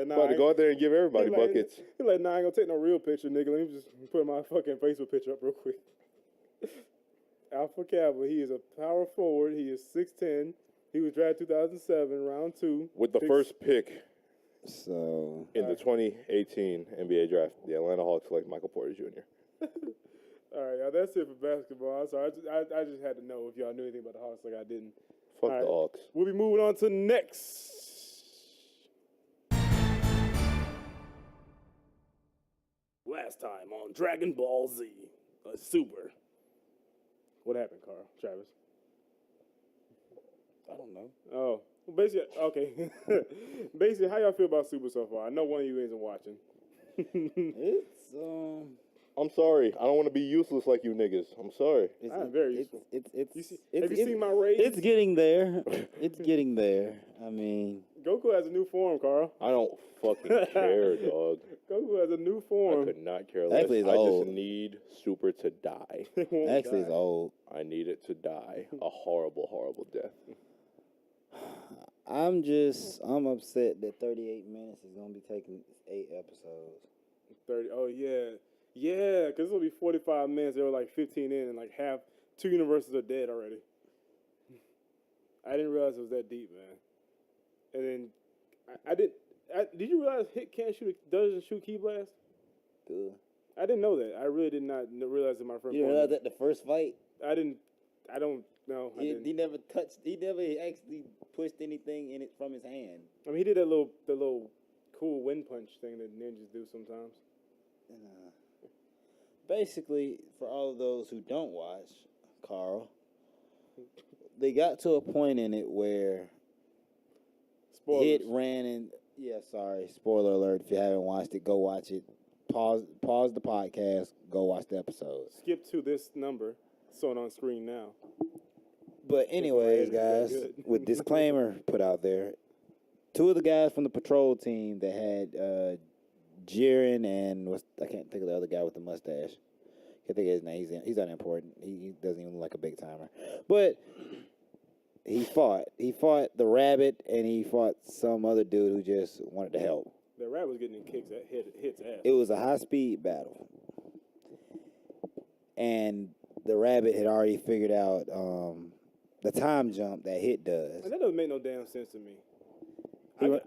nah, About to go out there and give everybody he's like- buckets. He's like, nah, I ain't gonna take no real picture, nigga. Let me just put my fucking Facebook picture up real quick. Alpha Kappa, he is a power forward. He is 6'10". He was drafted 2007, round 2. With the first pick So, in the 2018 NBA draft, the Atlanta Hawks select Michael Porter Jr. All right, y'all, that's it for basketball. I'm sorry, I just had to know if y'all knew anything about the Hawks like I didn't. Fuck All the right. Hawks. We'll be moving on to next. Last time on Dragon Ball Z, Super. What happened, Carl? Travis? I don't know. Oh, well, basically, okay. Basically, how y'all feel about Super so far? I know one of you isn't watching. It's I'm sorry. I don't want to be useless like you niggas. I'm sorry. I'm very useful. It's Have you seen my rage? It's getting there. It's getting there. I mean, Goku has a new form, Carl. I don't fucking care, dog. Goku has a new I form. could not care less. Actually, it's I old. just need Super to die. He won't Actually, die. it's old. I need it to die. A horrible, horrible death. I'm upset that 38 minutes is going to be taking 8 episodes. 30. Oh, yeah. Yeah, because it'll be 45 minutes. They were like 15 in, and like half, 2 universes are dead already. I didn't realize it was that deep, man. And then did you realize Hit doesn't shoot Key Blast? Good. I didn't know that. I really did not realize in my first. You didn't realize that the first fight? I don't know. He never actually pushed anything in it from his hand. I mean, he did the little cool wind punch thing that ninjas do sometimes. Basically, for all of those who don't watch, Carl, they got to a point in it where Spoilers. Hit ran and sorry, spoiler alert. If you haven't watched it, go watch it. Pause the podcast. Go watch the episode. Skip to this number, shown on screen now. But anyways, guys, with disclaimer put out there, 2 of the guys from the patrol team that had Jiren and I can't think of the other guy with the mustache. I can't think of his name. He's unimportant. He doesn't even look like a big timer. But he fought the rabbit, and he fought some other dude who just wanted to help. The rabbit was getting hits ass. It was a high-speed battle. And the rabbit had already figured out the time jump that Hit does. And that doesn't make no damn sense to me.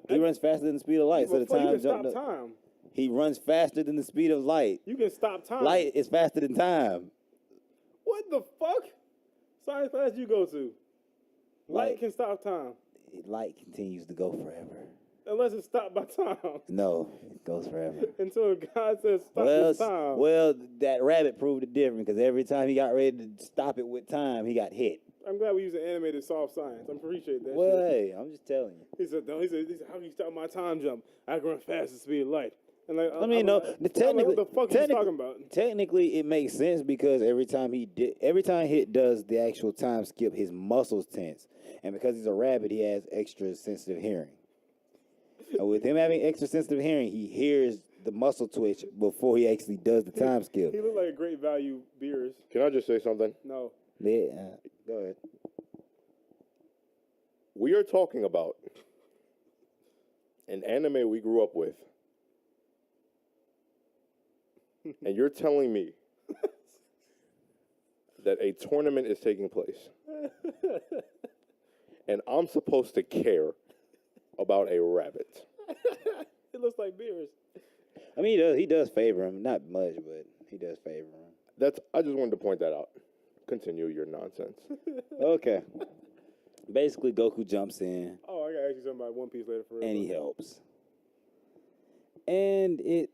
He runs faster than the speed of light, so the Before you time can jump. stop time. He runs faster than the speed of light. You can stop time. Light is faster than time. What the fuck? Science class you go to? Light can stop time. Light continues to go forever. Unless it's stopped by time. No, it goes forever. Until God says stop this time. Well, that rabbit proved it different because every time he got ready to stop it with time, he got hit. I'm glad we use an animated soft science. I appreciate that. Well, shit. hey, I'm just telling you. He said, how can you stop my time jump? I can run fast as speed of light. And like, technically, what the fuck are you talking about? Technically, it makes sense because every time Hit does the actual time skip, his muscles tense, and because he's a rabbit, he has extra sensitive hearing. And with him having extra sensitive hearing, he hears the muscle twitch before he actually does the time skip. He looked like a great value beers. Can I just say something? No. Yeah, go ahead. We are talking about an anime we grew up with. And you're telling me that a tournament is taking place. And I'm supposed to care about a rabbit. It looks like beers. I mean, he does favor him. Not much, but he does favor him. I just wanted to point that out. Continue your nonsense. Okay. Basically, Goku jumps in. Oh, I got to ask you something about One Piece later for real. And he helps. And it,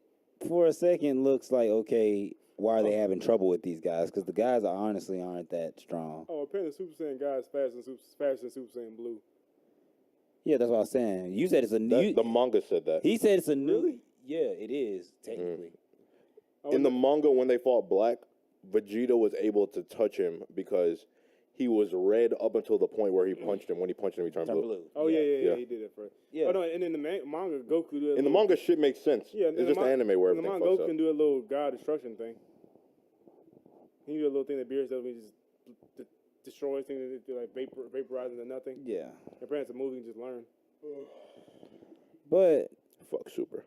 for a second, looks like, okay, why are they having trouble with these guys? Because the guys honestly aren't that strong. Oh, apparently Super Saiyan guy is faster than Super Saiyan Blue. Yeah, that's what I was saying. You said it's a new... The manga said that. He said it's a new... Really? Yeah, it is, technically. In the manga, when they fought Black, Vegeta was able to touch him because he was red up until the point where he punched him. When he punched him, he turned blue. Oh, yeah, he did it first. Yeah. Oh, no, and in the manga, Goku did In the manga, shit makes sense. Yeah, it's just the anime where in the everything manga, fucks Goku up. can do a little god destruction thing. He can do a little thing that Beerus does when he just destroys things, like vaporizing to nothing. Yeah. Apparently it's a movie, you just learn. But Fuck Super.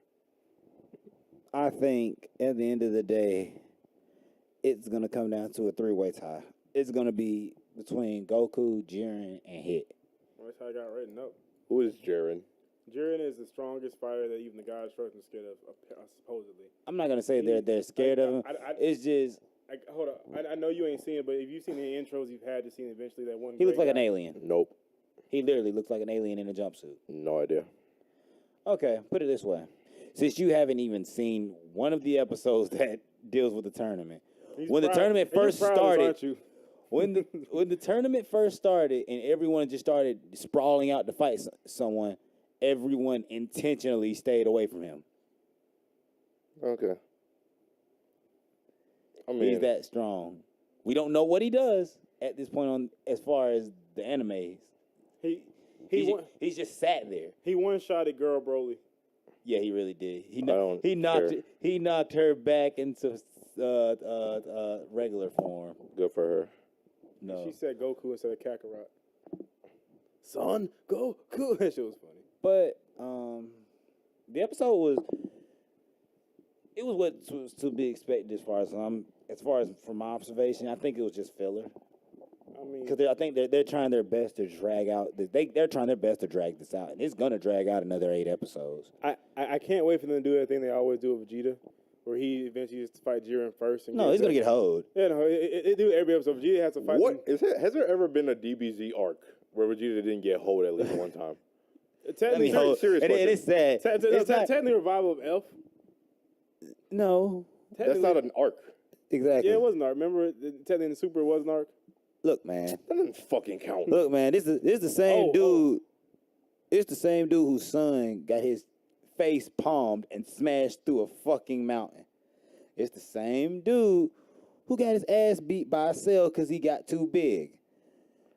I think at the end of the day, it's going to come down to a 3-way tie. It's going to be between Goku, Jiren, and Hit. Well, that's how I got written up. Who is Jiren? Jiren is the strongest fighter that even the god destruction is scared of, supposedly. I'm not going to say they're scared of him. It's just... hold on. I know you ain't seen it, but if you've seen any intros you've had to see eventually that one. He looks like guy, an alien. Nope. He literally looks like an alien in a jumpsuit. No idea. Okay, put it this way. Since you haven't even seen one of the episodes that deals with the tournament, when the tournament first started, when the tournament first started and everyone just started sprawling out to fight someone, everyone intentionally stayed away from him. Okay. I mean, He's that strong. We don't know what he does at this point on as far as the animes. He's just sat there. He one-shot at Girl Broly. Yeah, he really did. He knocked her back into regular form. Good for her. No, She said Goku instead of Kakarot. Son, Goku. That shit was funny. but the episode was what was to be expected as far as from my observation. I think it was just filler. I mean, Because I think they're trying their best to drag out. They're trying their best to drag this out, and it's gonna drag out another 8 episodes. I can't wait for them to do that thing they always do with Vegeta, where he eventually has to fight Jiren first. And No, he's gonna get hoed. Yeah, no, it do every episode. Vegeta has to fight. Has there ever been a DBZ arc where Vegeta didn't get hold at least one time? Technically, serious and question. it's sad. Technically, revival of Elf. No, That's not an arc. exactly. Yeah, it was an arc. Remember, technically in the Super, it was an arc. Look, man. That doesn't fucking count. Look, man. This is the same dude. It's the same dude whose son got his face palmed and smashed through a fucking mountain. It's the same dude who got his ass beat by a cell because he got too big.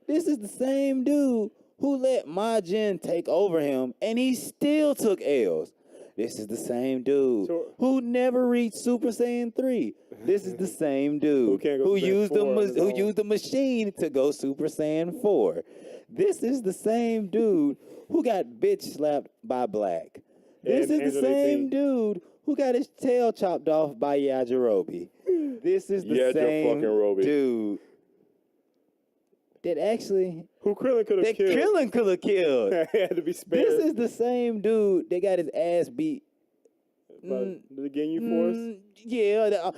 This is the same dude who let Majin take over him and he still took L's. This is the same dude who never reached Super Saiyan 3. This is the same dude who used the machine to go Super Saiyan 4. This is the same dude who got bitch slapped by Black. This is the same dude who got his tail chopped off by Yajirobe. This is the same dude that actually who Krillin could have killed. Krillin could have killed. Had to be spared. This is the same dude that got his ass beat. The Ginyu Force. Yeah,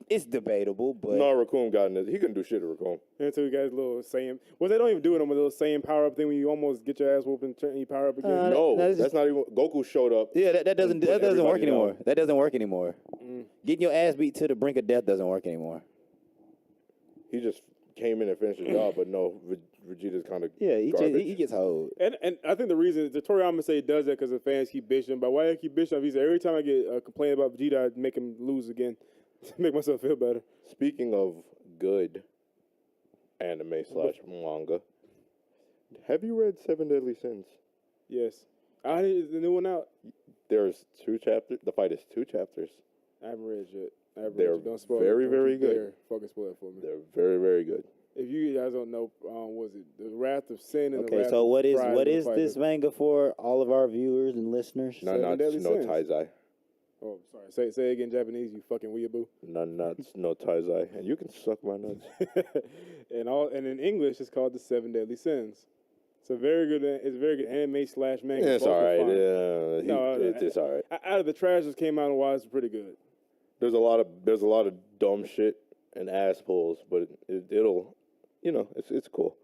it's debatable, but No, Raccoon got in it. He couldn't do shit to Raccoon. Until he got his little Saiyan. Well, they don't even do it on a little Saiyan power up thing when you almost get your ass whooped and turn your power up again. No, that's that's not even. Goku showed up. yeah, that doesn't work everybody anymore. down. That doesn't work anymore. Getting your ass beat to the brink of death doesn't work anymore. He just came in and finished the job, but no, Vegeta's kind of Yeah, garbage. he gets hold. And I think the reason the Toriyama say he does that because the fans keep bitching. But why I keep bitching? He said every time I get a complaint about Vegeta, I make him lose again to make myself feel better. Speaking of good anime / manga, have you read Seven Deadly Sins? Yes. Is the new one out? There's 2 chapters. The fight is 2 chapters. I haven't read it yet. They're Don't spoil very, it. Don't very you good. dare fucking spoil it for me. They're very, very good. If you guys don't know, was it the Wrath of Sin and the Okay, Wrath so of Pride what were is fighting? this manga for all of our viewers and listeners? Nanatsu Deadly no Sins. Taizai. Oh, sorry. Say it again in Japanese, you fucking weeaboo. Nanatsu no Taizai. And you can suck my nuts. and in English, it's called the 7 Deadly Sins. It's a very good anime / manga. It's Both all are right. fine. It's all right. Out of the trash that came out in a while, it's pretty good. There's a lot of dumb shit and ass pulls, but it'll, it's cool.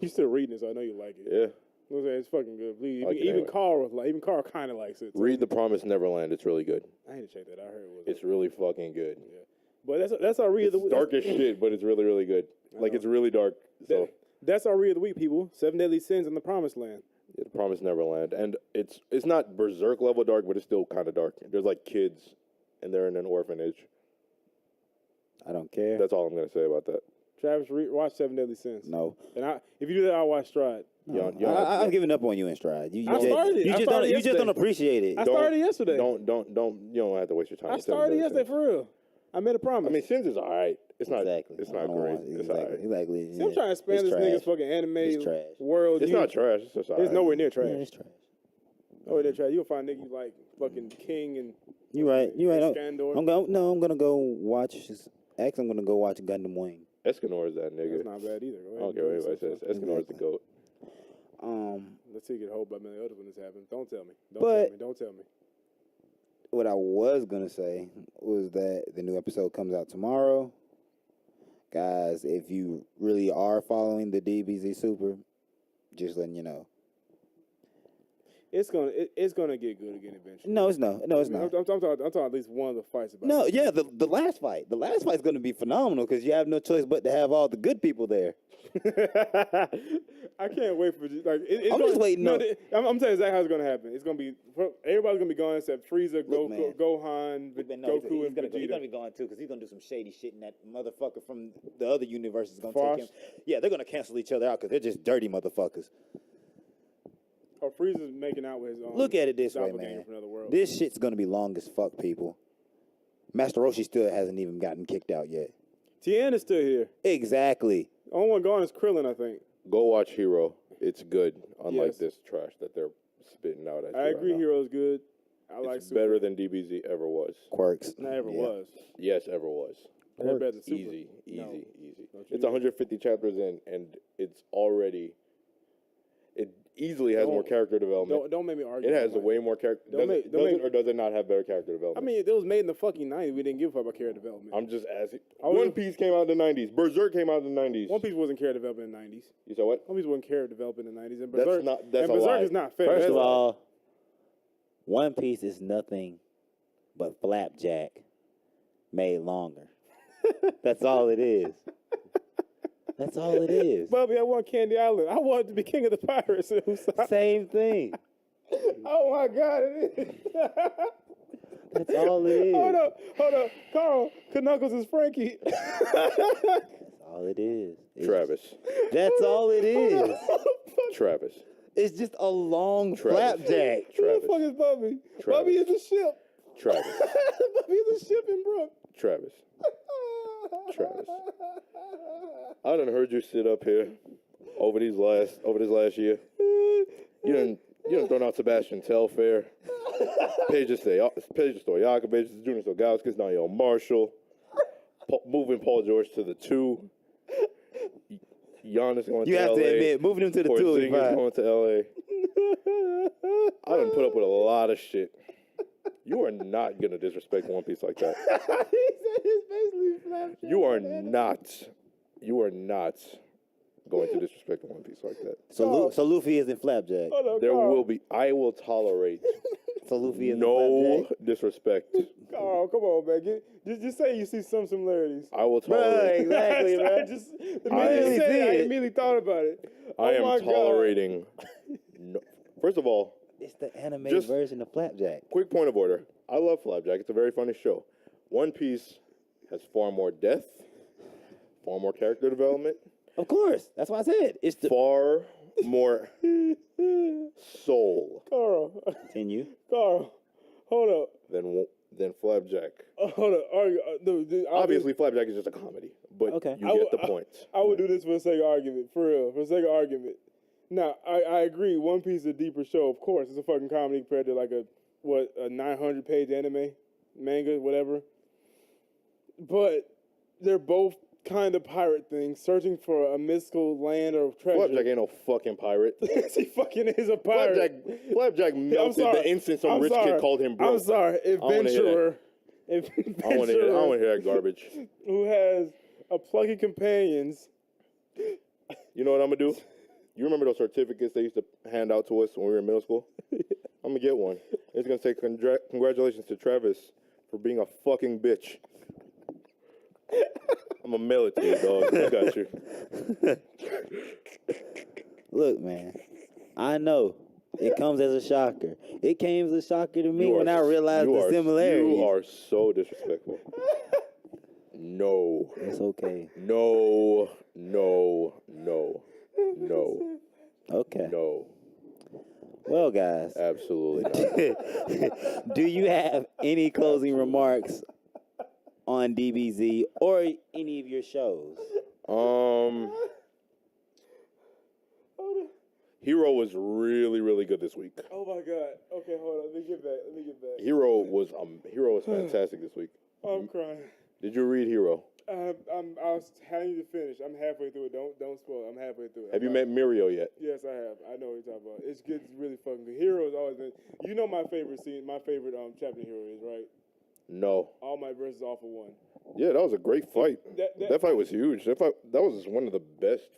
You still reading it, so I know you like it. Yeah. It's fucking good. Please. Like it Even anyway. Carl kind of likes it. So Read The Promised Neverland. It's really good. I need to check that. I heard it was. It's really fucking good. Yeah. But that's our read of the It's week. dark as shit, but it's really, really good. Like, it's really dark. So, That's our read of the week, people. 7 Deadly Sins in the Promised Land. yeah, The Promised Neverland. And it's not Berserk level dark, but it's still kind of dark. There's, like, kids, and they're in an orphanage. I don't care. That's all I'm going to say about that. Travis, watch 7 Deadly Sins. No. And if you do that, I'll watch Stride. I'm giving up on you in Stride. You just don't appreciate it. I started yesterday. You don't have to waste your time. I started yesterday for real. I made a promise. I mean, Sins is all right. It's not Exactly. It's not I don't great. want- It's all right. Exactly. See, I'm trying to expand this nigga's fucking anime trash. world. It's not trash. It's just all right. It's nowhere near trash. Yeah, it's trash. Nowhere near trash. You'll find niggas like fucking King and You're right. Iskandar. I'm gonna go watch. Actually, I'm gonna go watch Gundam Wing. Escanor is that nigga. That's not bad either. Go I ahead. don't care what anybody says. Escanor is the GOAT. Let's see, get hold by many others when this happens. Don't tell me. Don't tell me. What I was gonna say was that the new episode comes out tomorrow. Guys, if you really are following the DBZ Super, just letting you know. It's gonna get good again eventually. No, it's not. I'm talking at least one of the fights about No, it. yeah, the last fight. The last fight's going to be phenomenal because you have no choice but to have all the good people there. I can't wait for it's I'm just waiting No, on- I'm telling you exactly how it's gonna happen. It's gonna be everybody's gonna be gone except Frieza, Look, man. Gohan, He's Goku, and gonna Vegeta. be gone too because he's gonna do some shady shit, and that motherfucker from the other universe is gonna Foss? take him. Yeah, they're gonna cancel each other out because they're just dirty motherfuckers. Or Frieza's making out with his own. Look at it this way, doppelganger man. from another world. This shit's gonna be long as fuck, people. Master Roshi still hasn't even gotten kicked out yet. Tien is still here. Exactly. Only one gone is Krillin, I think. Go watch Hero. It's good, unlike Yes. this trash that they're spitting out at you I agree. right now. Hero's good. I like It's Super. better than DBZ ever was. Quirks. Not ever Yeah. was. Yes, ever was. They're better than Super. Easy. No. Easy. Don't you It's do 150 chapters in, and it's already. It easily has more character development. Don't make me argue. It has about way more character. Don't Does, make- it, don't does make- it or does it not have better character I development? mean, it was made in the fucking 90s. We didn't give a fuck about character development. I'm just asking. was- One Piece came out in the 90s. Berserk came out in the 90s. One Piece wasn't character development in the 90s. You said what? One Piece wasn't character development in the 90s. And That's Berserk, not- that's and a Berserk lie. is not fair. First That's of a- all, One Piece is nothing but Flapjack made longer. That's all it is. That's all it is. Bubby, I want Candy Island. I wanted to be king of the pirates. Same thing. Oh my God, it is. That's all it is. Hold up. Carl, Knuckles is Frankie. That's all it is. Travis. That's all it is. Travis. It's just a long Travis. Flapjack. Who the Travis. fuck is Bubby? Travis. Bubby is a ship. Travis. Bubby is a ship in Brook. Travis. Travis. I done heard you sit up here over this last year. You done thrown out Sebastian Telfair, Pedro Stoyakovich, Junior Sogauskas, Niall Marshall, moving Paul George to the 2. Giannis going You to have LA. to admit, moving him to the 2 is Porzingis fine. going to LA. I done put up with a lot of shit. You are not going to disrespect One Piece like that. He said it's basically Flapjack. You are not going to disrespect One Piece like that. So Luffy isn't Flapjack. Hold on, There Carl. will be. I will tolerate So Luffy isn't no Flapjack. disrespect. Carl, come on, man. Just say you see some similarities. I will Bro, tolerate. exactly, bro. The minute you said it, I it. immediately thought about it. I Oh my am God. tolerating. No. First of all, It's the anime Just- version of Flapjack. quick point of order. I love Flapjack. It's a very funny show. One Piece has far more depth, far more character development, Of course. That's what I said. It's the far more soul continue. Carl, hold up. than Flapjack. Hold up. Obviously, Flapjack is just a comedy, but Okay. you get the point. I would do this for the sake of argument, for real, for the sake of argument. Now, I agree. One Piece is a deeper show, of course. It's a fucking comedy compared to like a 900-page anime, manga, whatever. But they're both kind of pirate things, searching for a mystical land or treasure. Flapjack ain't no fucking pirate. He fucking is a pirate. Flapjack melted the instant some rich kid called him broke. I'm sorry, adventurer. I want to hear that garbage. Who has a plucky companions. You know what I'm gonna do? You remember those certificates they used to hand out to us when we were in middle school? I'm gonna get one. It's gonna say congratulations to Travis for being a fucking bitch. I'm gonna mail it to you, dog. I got you. Look, man. I know. It comes as a shocker. It came as a shocker to me You when are- I realized you the are- similarities. You are so disrespectful. No. It's okay. No. Okay. No. Well, guys, Absolutely not. do you have any closing remarks on DBZ or any of your shows? Hero was really, really good this week. Oh my God. Okay, hold on. Let me get back. Hero was fantastic this week. I'm crying. Did you read Hero? I was having you to finish. I'm halfway through it. Don't spoil. I'm halfway through it. Have you met Mirio yet? Yes, I have. I know what you're talking about. It's good. It's really fucking good. Hero has always been. You know my favorite scene. My favorite chapter in Hero is right. No. All Might versus All for One. Yeah, that was a great fight. That That fight was huge. That was one of the best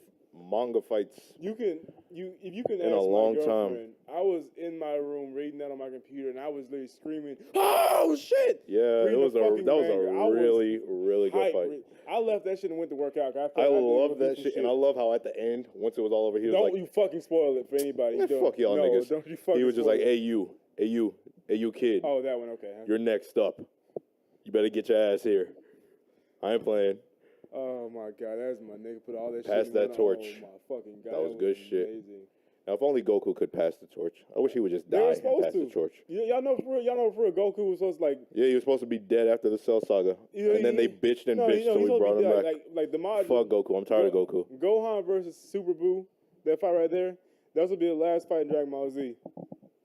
manga fights. if you can In ask a long my time. girlfriend, I was in my room reading that on my computer, and I was literally screaming, "Oh shit!" Yeah, Reading that the was fucking manga. I a was really, really good Hype. fight. I left that shit and went to work out. I love that shit, and I love how at the end, once it was all over, he was Don't like, you fucking spoil it for anybody. "Man, Don't- fuck y'all no, niggas." Don't you fucking He was just spoil like, it. hey you kid, Oh, that one, okay. you're next up. You better get your ass here. I ain't playing. Oh my God, that's my nigga. Put all that Pass shit. that torch. Oh my fucking God, That was good shit. Amazing. Now, if only Goku could pass the torch. I wish he would just They die were and supposed pass to. the torch. Y'all know for real, Goku was supposed to like. Yeah, he was supposed to be dead after the Cell Saga. And then they bitched and bitched till he's we supposed brought to him be back. Like the mod. Fuck Goku. I'm tired of Goku. Gohan versus Super Buu, that fight right there, that will be the last fight in Dragon Ball Z.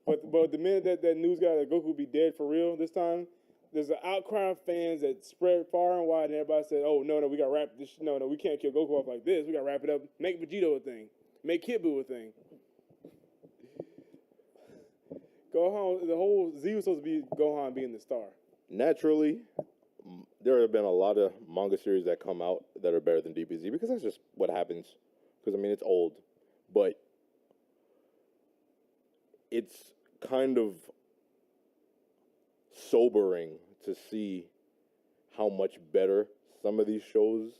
But the minute that news got that Goku would be dead for real this time, there's an outcry of fans that spread far and wide, and everybody said, "Oh no, we gotta wrap this. No, we can't kill Goku off like this. We gotta wrap it up. Make Vegito a thing. Make Kid Buu a thing." Gohan, the whole Z was supposed to be Gohan being the star. Naturally, there have been a lot of manga series that come out that are better than DBZ because that's just what happens. Because, I mean, it's old. But it's kind of sobering to see how much better some of these shows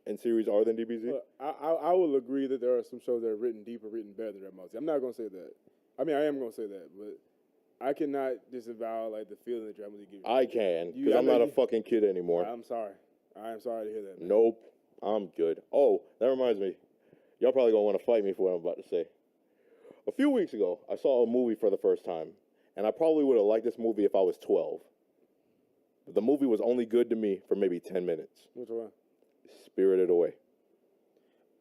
and series are than DBZ. Look, I will agree that there are some shows that are written deeper, written better than Dragon Ball Z. I'm not going to say that. I mean, I am going to say that, but I cannot disavow like the feeling that Dragon Ball Z gives you. I can, because I'm not a fucking kid anymore. I'm sorry. I am sorry to hear that. Man. Nope, I'm good. Oh, that reminds me. Y'all probably going to want to fight me for what I'm about to say. A few weeks ago, I saw a movie for the first time, and I probably would have liked this movie if I was 12. But the movie was only good to me for maybe 10 minutes. Which one? Spirited Away.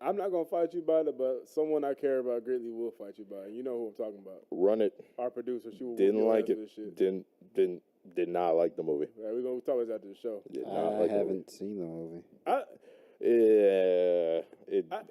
I'm not going to fight you about it, but someone I care about greatly will fight you about it. You know who I'm talking about. Run it. Our producer, she will Didn't whoop your like ass it. for this shit. Did not like the movie. Right, we're going to talk about that after the show. Did not I like the movie. haven't seen the movie. I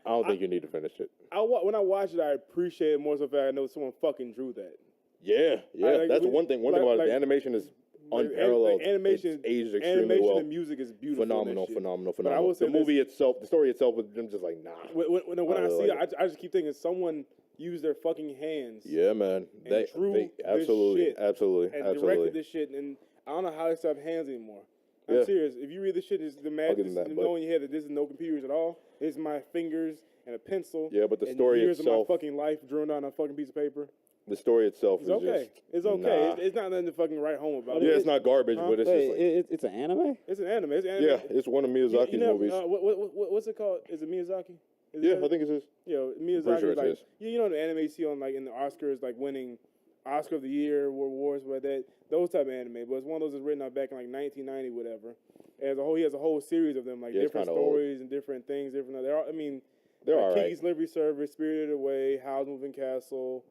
don't think you need to finish it. When I watch it, I appreciate it more so that I know someone fucking drew that. Yeah. Like, That's one thing. One thing about it, the animation is unparalleled. Animation, it's aged extremely animation well. and music is beautiful. Phenomenal. But I will say The movie itself, the story itself, I'm just like, nah. When I see like it, I just keep thinking someone used their fucking hands. Yeah, man. And drew this absolutely, shit absolutely, and absolutely. directed this shit, and I don't know how they still have hands anymore. I'm Yeah. serious. If you read this shit, it's the I'll magic. give them that, but- Know in your head that this is no computers at all. It's my fingers and a pencil. Yeah, but the and story years itself- of my fucking life drawn on a fucking piece of paper. The story itself It's is okay. just It's okay. nah. It's not nothing to fucking write home about. Yeah, it's not garbage, Huh? but it's Wait, just like, it's an anime? It's an anime. It's an anime. yeah, it's one of Miyazaki's You know, movies. what's it called? Is it Miyazaki? Is Yeah, it? I think it is. You know, Miyazaki, Pretty sure it like, is. you know the anime you see on like in the Oscars, like winning Oscar of the Year, World Wars, like that. Those type of anime, but it's one of those that's written out back in like 1990, whatever. As a whole, he has a whole series of them, like Yeah, it's different kinda old. stories and different things. Different. They're all, I mean, They're like all right. Kiki's Delivery Service, Spirited Away, Howl's Moving Castle,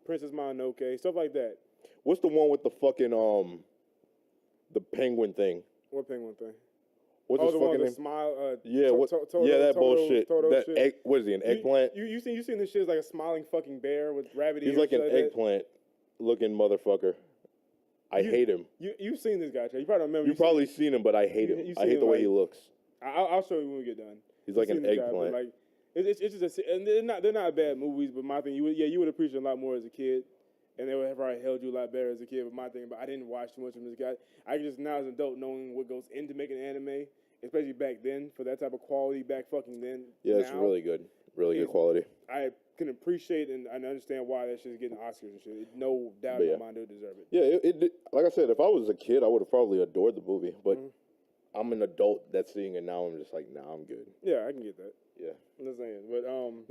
Princess Mononoke, stuff like that. What's the one with the fucking the penguin thing? What penguin thing? What's Oh, his the one fucking with name? the smile. Yeah, that bullshit. That shit. egg, what is he? An eggplant? You seen this shit as like a smiling fucking bear with rabbit ears? He's like an shit that. eggplant looking motherfucker. I hate him. You've seen this guy, Trey. You probably remember. You've probably seen him, but I hate him. you've I seen hate him, the way like- he looks. I'll show you when we get done. He's You've like seen an this guy, eggplant. but like it's just and they're not bad movies, but my thing you would appreciate a lot more as a kid, and they would have probably held you a lot better as a kid. But my thing, but I didn't watch too much of this guy. I just now as an adult knowing what goes into making anime, especially back then for that type of quality back fucking then. Yeah, it's now, really good. Really good it's- quality. I can appreciate and I understand why that shit's getting Oscars and shit. No doubt But in yeah. my mind they deserve it. Yeah, it like I said, if I was a kid, I would have probably adored the movie. But I'm an adult that's seeing it now. I'm just like, nah, I'm good. Yeah, I can get that. Yeah. I'm just saying, but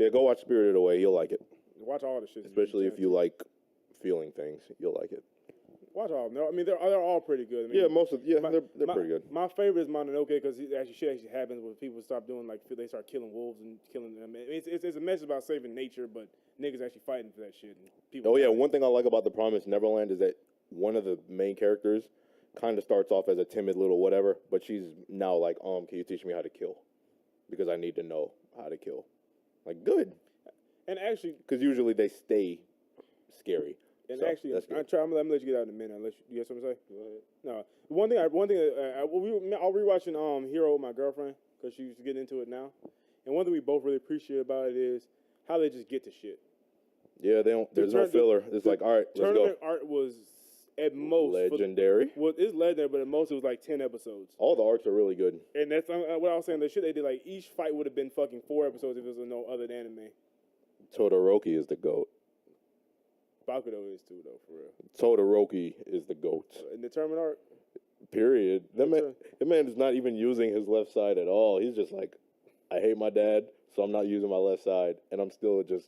Yeah, go watch Spirited Away. You'll like it. watch all the shit. Especially if you like feeling things. You'll like it. Watch all of them. I mean, they're all pretty good. I mean, Yeah, they're my- pretty good. My favorite is Mononoke because shit actually happens when people stop doing like they start killing wolves and killing them. It's a message about saving nature, but niggas actually fighting for that shit. And people. Oh yeah, one thing I like about The Promised Neverland is that one of the main characters kind of starts off as a timid little whatever, but she's now like, can you teach me how to kill? Because I need to know how to kill. Like, good. And actually, Because usually they stay scary. And So, actually, that's good. I'm gonna let you get out in a minute. Unless you have something to say. Go ahead. No, one thing I'll rewatching Hero with my girlfriend because she's getting into it now. And one thing we both really appreciate about it is how they just get to shit. Yeah, they don't. There's no filler. It's like, all right, let's go. Tournament art was at most Legendary. Well, it's legendary, but at most it was like 10 episodes. All the arts are really good. And that's what I was saying. The shit they did, like each fight would have been fucking 4 episodes if it was no other anime. Todoroki is the GOAT. Bakudo is too, though, for real. Todoroki is the GOAT. In the tournament art, Period. That man is not even using his left side at all. He's just like, I hate my dad, so I'm not using my left side, and I'm still just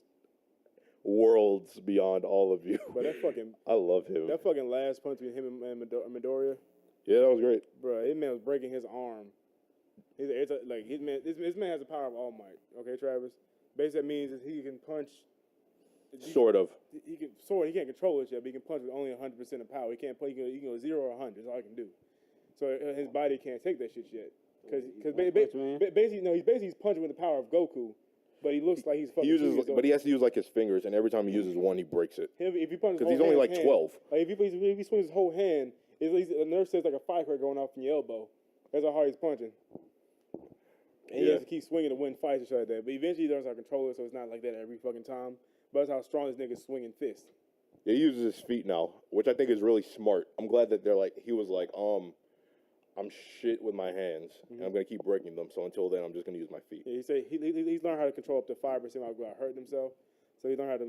worlds beyond all of you. But that fucking I love him. that fucking last punch between him and Midoriya, Yeah, that was great. bro, his man was breaking his arm. Like his man has the power of All Might. Okay, Travis. Basically, that means that he can punch. Sort of. He can't control it yet, but he can punch with only 100% of power. He can't play. He can go 0 or 100. That's all he can do. So his body can't take that shit yet. Because basically he's punching with the power of Goku, but he looks like he's fucking. But he has to use like his fingers, and every time he uses one, he breaks it. If he punches, because he's only like 12. Like if he swings his whole hand, the nurse says like a firecracker going off from your elbow. That's how hard he's punching. And he has to keep swinging to win fights and shit like that. But eventually he learns how to control it, so it's not like that every fucking time. But that's how strong this nigga's swinging fist. Yeah, he uses his feet now, which I think is really smart. I'm glad that he was like, I'm shit with my hands, and I'm gonna keep breaking them. So until then, I'm just gonna use my feet. Yeah, he said he's learned how to control up to 5% without hurting himself. So he learned how to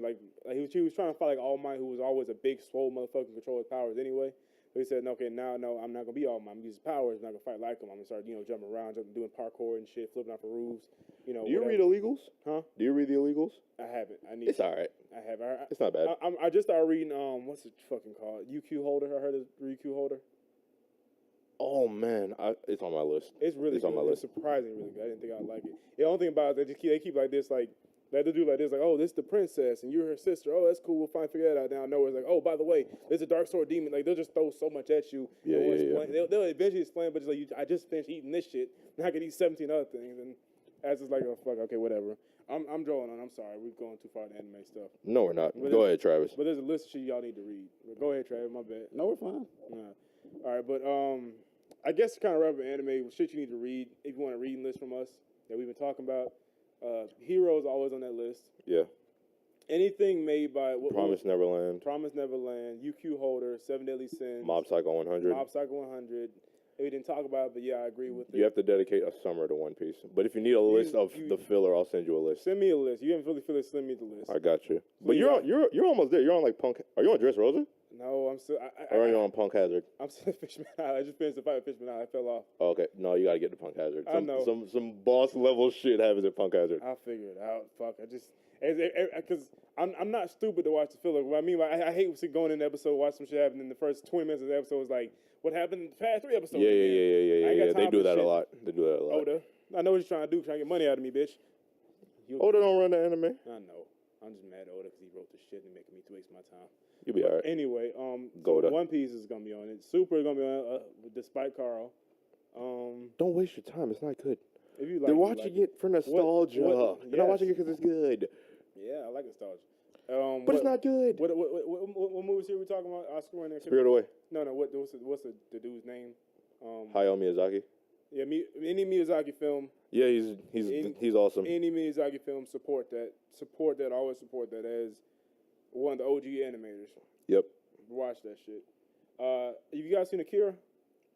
he was trying to fight like All Might, who was always a big, swole motherfucker, control his powers anyway. So he said, okay, no, I'm not gonna be All Might. I'm gonna use his powers. I'm not gonna fight like him. I'm gonna start, jumping around, doing parkour and shit, flipping off the roofs. Do you read Illegals? Huh? Do you read the Illegals? I haven't. It's all right. I have. It's not bad. I just started reading. What's it fucking called? UQ Holder. I heard of UQ Holder. Oh man, it's on my list. It's really good. on my list. It's surprisingly really good. I didn't think I'd like it. The only thing about it, they keep like this, like they do like this, like, oh, this is the princess and you're her sister. Oh, that's cool. We'll figure that out. Now I know it's like, oh, by the way, there's a dark sword demon. Like they'll just throw so much at you. Yeah. They'll eventually explain, but it's like I just finished eating this shit. Now I can eat 17 other things, and as it's like, oh fuck, okay, whatever. I'm drawing on. I'm sorry, we're going too far in anime stuff. No, we're not. Go ahead, Travis. But there's a list of shit y'all need to read. But go ahead, Travis. My bad. No, we're fine. All right, but I guess to kind of wrap up anime, shit you need to read if you want a reading list from us that we've been talking about. Heroes always on that list. Yeah. Anything made by Promise Neverland. Promise Neverland, UQ Holder, 7 Deadly Sins, Mob Psycho 100. Mob Psycho 100. We didn't talk about it, but yeah, I agree with it. You have to dedicate a summer to One Piece. But if you need a list of the filler, I'll send you a list. Send me a list. You haven't really finished. Send me the list. I got you. But you're almost there. You're on like Punk. Are you on Dressrosa? No, I'm still. Or are you on Punk Hazard? I'm still at Fishman Island. I just finished the fight with Fishman Island. I fell off. Oh, okay. No, you got to get to Punk Hazard. I know. Some boss level shit happens at Punk Hazard. I'll figure it out. Fuck. Because I'm not stupid to watch the filler. What I mean, I hate going in the episode, watch some shit happen in the first 20 minutes of the episode. Was like, what happened in the past 3 episodes? Yeah. They do that a lot. Oda, I know what you're trying to do. Trying to get money out of me, bitch. Oda don't run the anime. I know. I'm just mad at Oda because he wrote this shit and making me waste my time. You'll be alright. Anyway, Goda. One Piece is gonna be on it. Super is gonna be on it, despite Carl. Don't waste your time. It's not good. If you like, they're watching it for nostalgia. They're not watching it because it's good. Yeah, I like nostalgia. But it's not good. What movies here we talking about? Oscar winner. Spirit Away. No. What's the dude's name? Hayao Miyazaki. Yeah, any Miyazaki film. Yeah, he's awesome. Any Miyazaki film, support that. Always support that as one of the OG animators. Yep. Watch that shit. Have you guys seen Akira?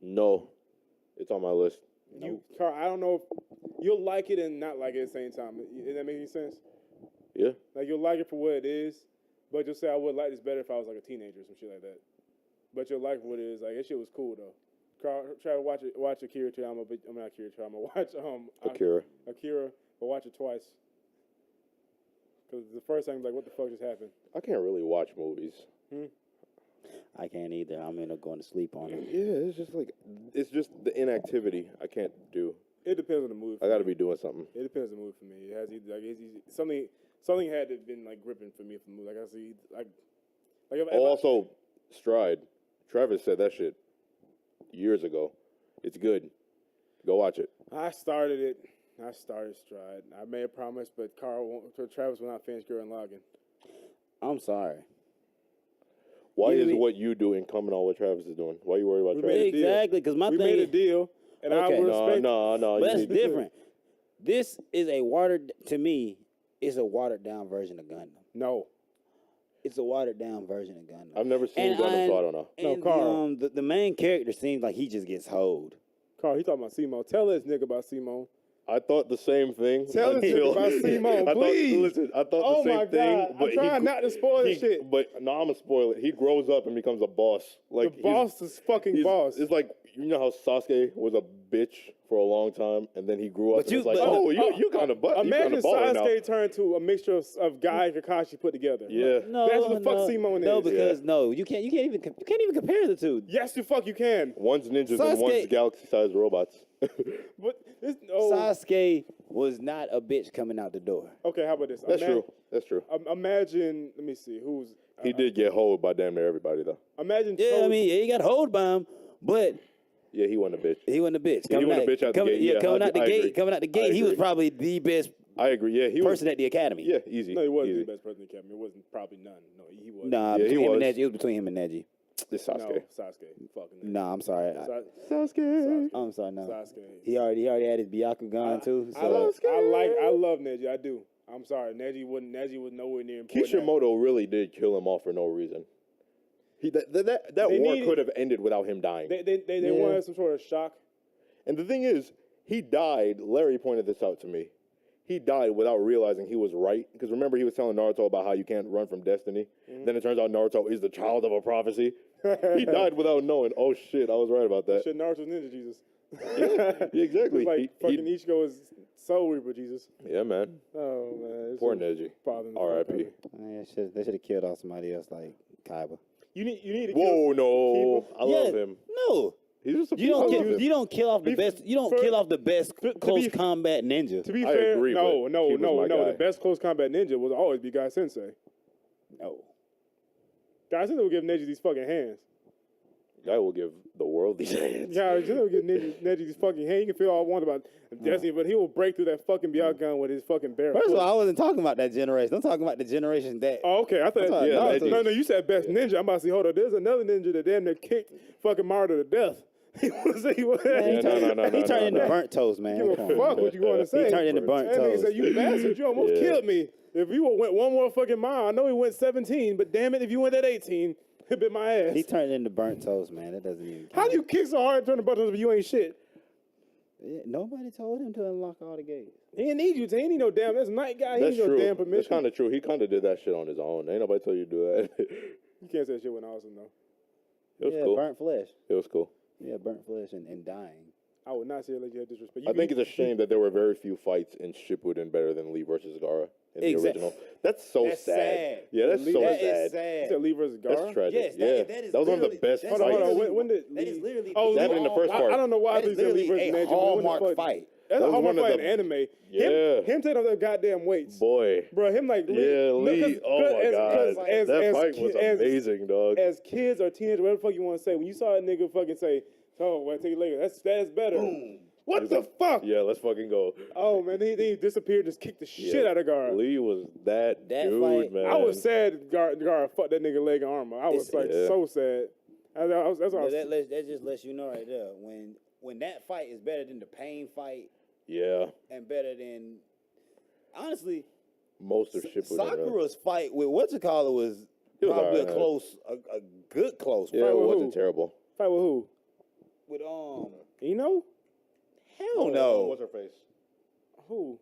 No, it's on my list. Carl, I don't know if you'll like it and not like it at the same time. Does that make any sense? Yeah. Like you'll like it for what it is, but you'll say I would like this better if I was like a teenager or some shit like that. But you'll like it for what it is. Like that shit was cool though. Carl, try to watch Akira too. I'm not Akira too. I'm gonna watch Akira, but watch it twice. Because the first time, like, what the fuck just happened? I can't really watch movies. I can't either. I'm end up going to sleep on it. Yeah, it's just the inactivity I can't do. It depends on the movie. I got to be doing something. It depends on the movie for me. It has either, like something had to have been like gripping for me from the movie. Like I see if also Stride. Travis said that shit years ago. It's good. Go watch it. I started Stride. I made a promise, but Travis will not finish Girl and Logging. I'm sorry. Why is what you doing coming on what Travis is doing? Why are you worried about Travis? Exactly, because we made a deal, and I will respect. No. But that's different. This is to me, it's a watered down version of Gundam. No. It's a watered down version of Gundam. I've never seen Gundam, so I don't know. And Carl. The main character seems like he just gets hoed. Carl, he talking about Simo. Tell this nigga about Simo. I thought the same thing. Tell this nigga about Simo, please. I thought the same thing. But I'm trying not to spoil the shit. But no, I'm gonna spoil it. He grows up and becomes a boss. Like the boss is fucking boss. It's like, you know how Sasuke was a bitch for a long time, and then he grew up. But And it's like, but- you kind of Imagine balling now. Sasuke turned to a mixture of Guy and Kakashi put together. Yeah. No, That's what the fuck no, Simone no, is. because you can't even compare the two. Yes, the fuck you can. One's ninjas and Sasuke- one's galaxy-sized robots. But Sasuke was not a bitch coming out the door. okay, how about this? That's true. That's true. Imagine, let me see, who's He did get hoed by damn near everybody, though. imagine. Yeah, Choji- I mean, he got hold by him, but Yeah, he wasn't a bitch. he wasn't a bitch. Yeah, he wasn't a bitch out the gate. Yeah, Yeah, coming out the I gate. agree. Coming out the I gate, he was agree. probably the best I agree. Yeah, he person was. at the academy. Yeah, easy. no, he wasn't easy. the best person in the academy. It wasn't probably none. No, he was. Nah, Yeah, he between him and was. Neji, it was between him and Neji. This no, Sasuke. Sasuke. Fucking. Nah, I'm sorry. Sasuke. I'm sorry. No, Sasuke. he already had his Byakugan too. I So love Neji. I do. I'm sorry, Neji was nowhere near important. Kishimoto really did kill him off for no reason. That They war needed- could have ended without him dying. They Yeah. wanted some sort of shock. And the thing is, he died. Larry pointed this out to me. He died without realizing he was right. Because remember, he was telling Naruto about how you can't run from destiny. Then it turns out Naruto is the child of a prophecy. He died without knowing. Oh shit, I was right about that. Shit, Naruto's Ninja Jesus. Yeah, exactly. It's like He- fucking Ichigo is Soul Reaper Jesus. Yeah, man. Oh man, it's Poor so Neji. bothering the R.I.P. fuck out of me. they should have killed off somebody else like Kaiba. You need to Whoa, kill no. Kiba. I love him. No, He's just a you don't I love kill, him. you don't kill off the Be- best. You don't for- kill off the best to close be- combat ninja. To be I fair, agree, no. but Kiba's my guy. The best close combat ninja will always be Guy Sensei. No, Guy Sensei will give Neji these fucking hands. Guy will give the world these hands. Guy Sensei will give Neji these fucking hands. He can feel all I want about Destiny, but he will break through that fucking Byakugan with his fucking bare first of foot. all, I wasn't talking about that generation. I'm talking about the generation that. Oh, okay. I thought, That's all right. no, you said best ninja. I'm about to say, hold on. There's another ninja that damn near kicked fucking Mario to death. He was, Man, he no, turned, no, he turned into no. burnt toast, man. Give a Come on, fuck man. what you want to say. He turned into burnt That nigga toast. said, you bastard, you almost Yeah. killed me. If you went one more fucking mile, I know he went 17, but damn it, if you went at 18, it bit my ass. He turned into burnt toast, man. That doesn't even. How do you kick so hard and turn the buttons if you ain't shit? Yeah, nobody told him to unlock all the gates. He didn't need you to. He ain't need no damn. That's a night guy. He That's need no true. damn That's permission. kind of true. He kind of did that shit on his own. Ain't nobody told you to do that. You can't say that shit when awesome though. It was Yeah, cool. burnt flesh. It was cool. Yeah, burnt flesh and dying. I would not say it like you had disrespect. I think it's a shame that there were very few fights in Shippuden better than Lee versus Gaara in the Exact- original. That's so That's sad. sad. Yeah, that's so That sad. is You sad. said Lee versus Gaara. That's tragic. Yes, yeah, that is was one of the literally- best that's fights. Hold on. literally- When did that is Lee- literally Oh, That happened in the first part. I don't know why That I is think Lee literally versus a Neji. but when the hallmark fuck- fight. That's That a was hallmark one of fight the- in anime. Yeah. Him taking off those goddamn weights. Boy. Bro, him like Yeah, Lee. Oh my god, as that fight was amazing, dog. As kids or teenagers, whatever the fuck you want to say, when you saw a nigga fucking say, "Oh, well, take it later," that's better. What the fuck? Yeah, let's fucking go. Oh man, he disappeared, just kicked the shit out of Gar. Lee was that That dude, fight- man. I was sad Gar fucked that nigga leg and armor. I was like Yeah. so sad. That's what I But was. that just lets you know right there when that fight is better than the pain fight Yeah, and better than honestly most of Shippuden. really. Sakura's fight with whatchamacallit was It was probably alright. a good close Yeah, fight it with wasn't who? terrible. Fight with who? with You know hell no What's her face? who?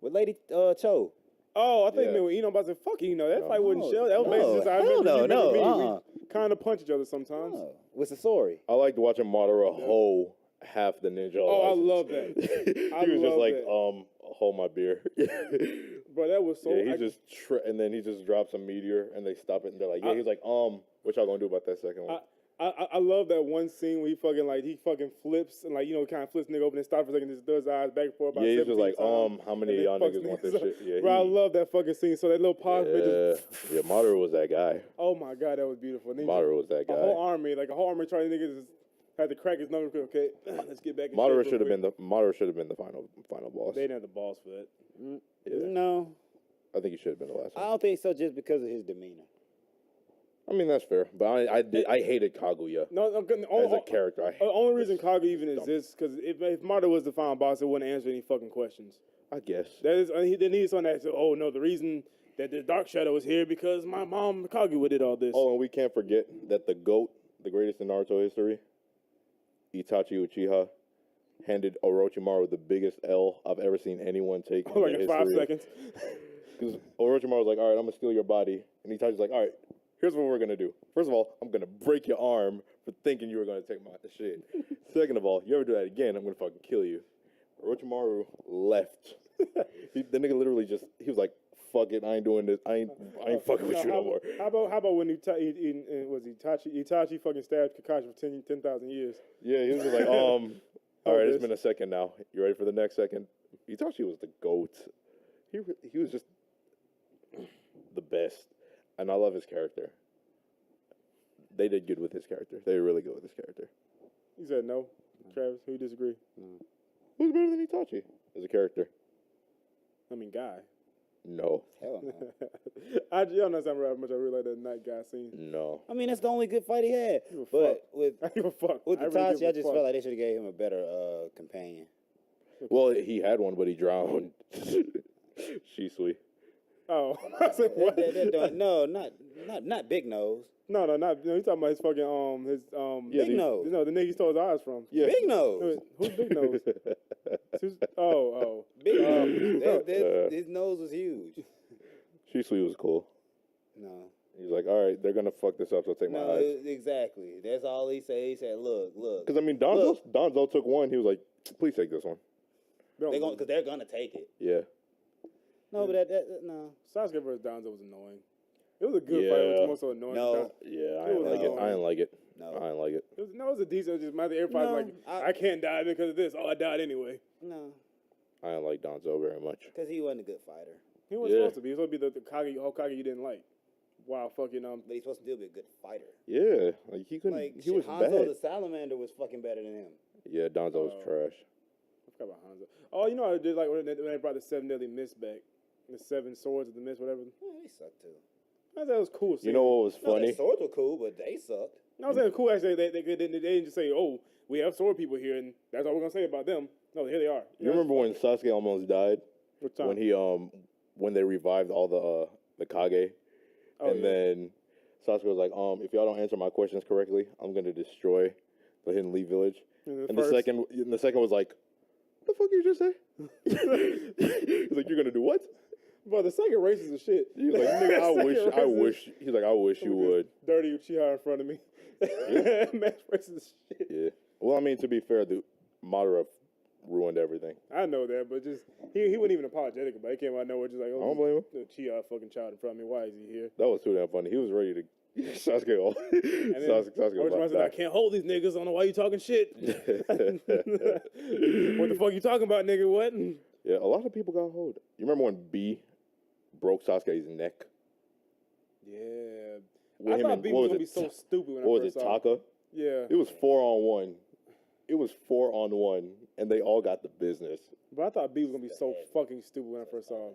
with Lady Cho. Oh, I think Yeah. you know about to say fuck you know that fight wasn't No, shell. That was no, basically just I hell remember, no, you remember no, me. uh-uh. We kind of punch each other sometimes. Oh, with Sasori. I liked watching Madara hoe half the ninja. Oh, I license. love that. he I was just love like, that. hold my beer. Bro, that was so. Yeah, he just and then he just drops a meteor and they stop it and they're like, yeah, he's like, what y'all gonna do about that second one? I love that one scene where he fucking flips and kind of flips nigga open and stops for a second and just does his eyes back and forth about Yeah, he's just 17 like, times, how many and of y'all then fucks niggas want this up. shit? Yeah, Bro, I love that fucking scene. So that little pause bit just, yeah, Madara was that guy. oh my god, that was beautiful. And then Madara was that a whole guy. army, like a whole army trying to niggas just had to crack his numbers. Okay, let's get back. In Madara shape should have real been Madara should have been the final boss. They didn't have the balls for that. Yeah. No, I think he should have been the last I one. don't think so. Just because of his demeanor. I mean, that's fair, but I hated Kaguya No, as a character. The only reason Kagu even exists because if Marta was the final boss, it wouldn't answer any fucking questions. I guess. That is, they need someone that said, "Oh no, the reason that the Dark Shadow is here because my mom Kaguya did all this." Oh, and we can't forget that the GOAT, the greatest in Naruto history, Itachi Uchiha, handed Orochimaru the biggest L I've ever seen anyone take in like the in 5 history. seconds. Because Orochimaru was like, all right, I'm going to steal your body. And Itachi's like, all right, here's what we're going to do. First of all, I'm going to break your arm, for thinking you were going to take my shit. Second of all, you ever do that again, I'm going to fucking kill you. Orochimaru left. The nigga literally just, he was like, fuck it, I ain't doing this. I ain't fucking with you no more. How about when Itachi fucking stabbed Kakashi for 10,000 years? Yeah, he was just like, all right, it's been a second now. You ready for the next second? Itachi was the GOAT. He was just the best. And I love his character. They did good with his character. They were really good with his character. You said no, Travis. Who disagree? Who's better than Itachi as a character? I mean, guy. No. Hell no. Y'all know something how much I really like that night guy scene. No. I mean, that's the only good fight he had. But with I give a fuck. with I really Itachi, give a I just fuck. felt like they should have gave him a better companion. Well, he had one, but he drowned. Shisui. Oh, I was like, what? No, not Big Nose. No, he's talking about his fucking Yeah, Big Nose. No, the nigga he stole his eyes from. Yeah. Big Nose. Who's Big Nose? Big No. his nose was huge. Shisui was cool. No. He was like, all right, they're going to fuck this up, so take my No, eyes. exactly. That's all he said. He said, look. Because, I mean, Donzo took one. He was like, please take this one. Because they're gonna take it. Yeah. No, but no. Sasuke versus Danzo was annoying. It was a good fight. It was more so annoying. No. Yeah, I It didn't was like it. I didn't like it. No. I didn't like it. It was a decent. Just everybody's No, like, I can't die because of this. Oh, I died anyway. No, I didn't like Donzo very much. because he wasn't a good fighter. He wasn't supposed to be. He was supposed to be the Hokage you didn't like. Wow, fucking But he's supposed to still be a good fighter. Yeah, like he couldn't. Like he was Hanzo bad. the Salamander was fucking better than him. Yeah, Donzo was trash. I forgot about Hanzo. Oh, you know I did like when they brought the 7 deadly mist back, the 7 swords of the mist, whatever. Yeah, they sucked too. I thought that was cool. You know what was No, funny? their swords were cool, but they sucked. No, I was saying cool. Actually, they didn't just say, "Oh, we have sword people here, and that's all we're gonna say about them." No, here they are. You remember when Sasuke almost died? What time? When he when they revived all the Kage, and then Sasuke was like, if y'all don't answer my questions correctly, I'm gonna destroy the Hidden Leaf Village. And the second was like, what the fuck you just say? He's like, you're gonna do what? But the second racist as shit. He's like, nigga, I wish. He's like, I wish you would. Dirty Uchiha in front of me. Yeah. Man, racist as shit. Yeah. Well, I mean, to be fair, the Madara ruined everything. I know that, but just he wasn't even apologetic about it. He came out of nowhere just like, oh, I don't blame him. Uchiha fucking child in front of me. Why is he here? That was too damn funny. He was ready to Sasuke all. Sasuke was about to I die. can't hold these niggas. I don't know why you talking shit. What the fuck you talking about, nigga? What? Yeah, a lot of people got hold. You remember when B broke Sasuke's neck? Yeah. With I him thought and- B what was was gonna be it? so stupid when What I was first it, saw him. Taka? Yeah. It was 4-on-1. It was 4-on-1, and they all got the business. But I thought B was gonna be so fucking stupid when I first saw him.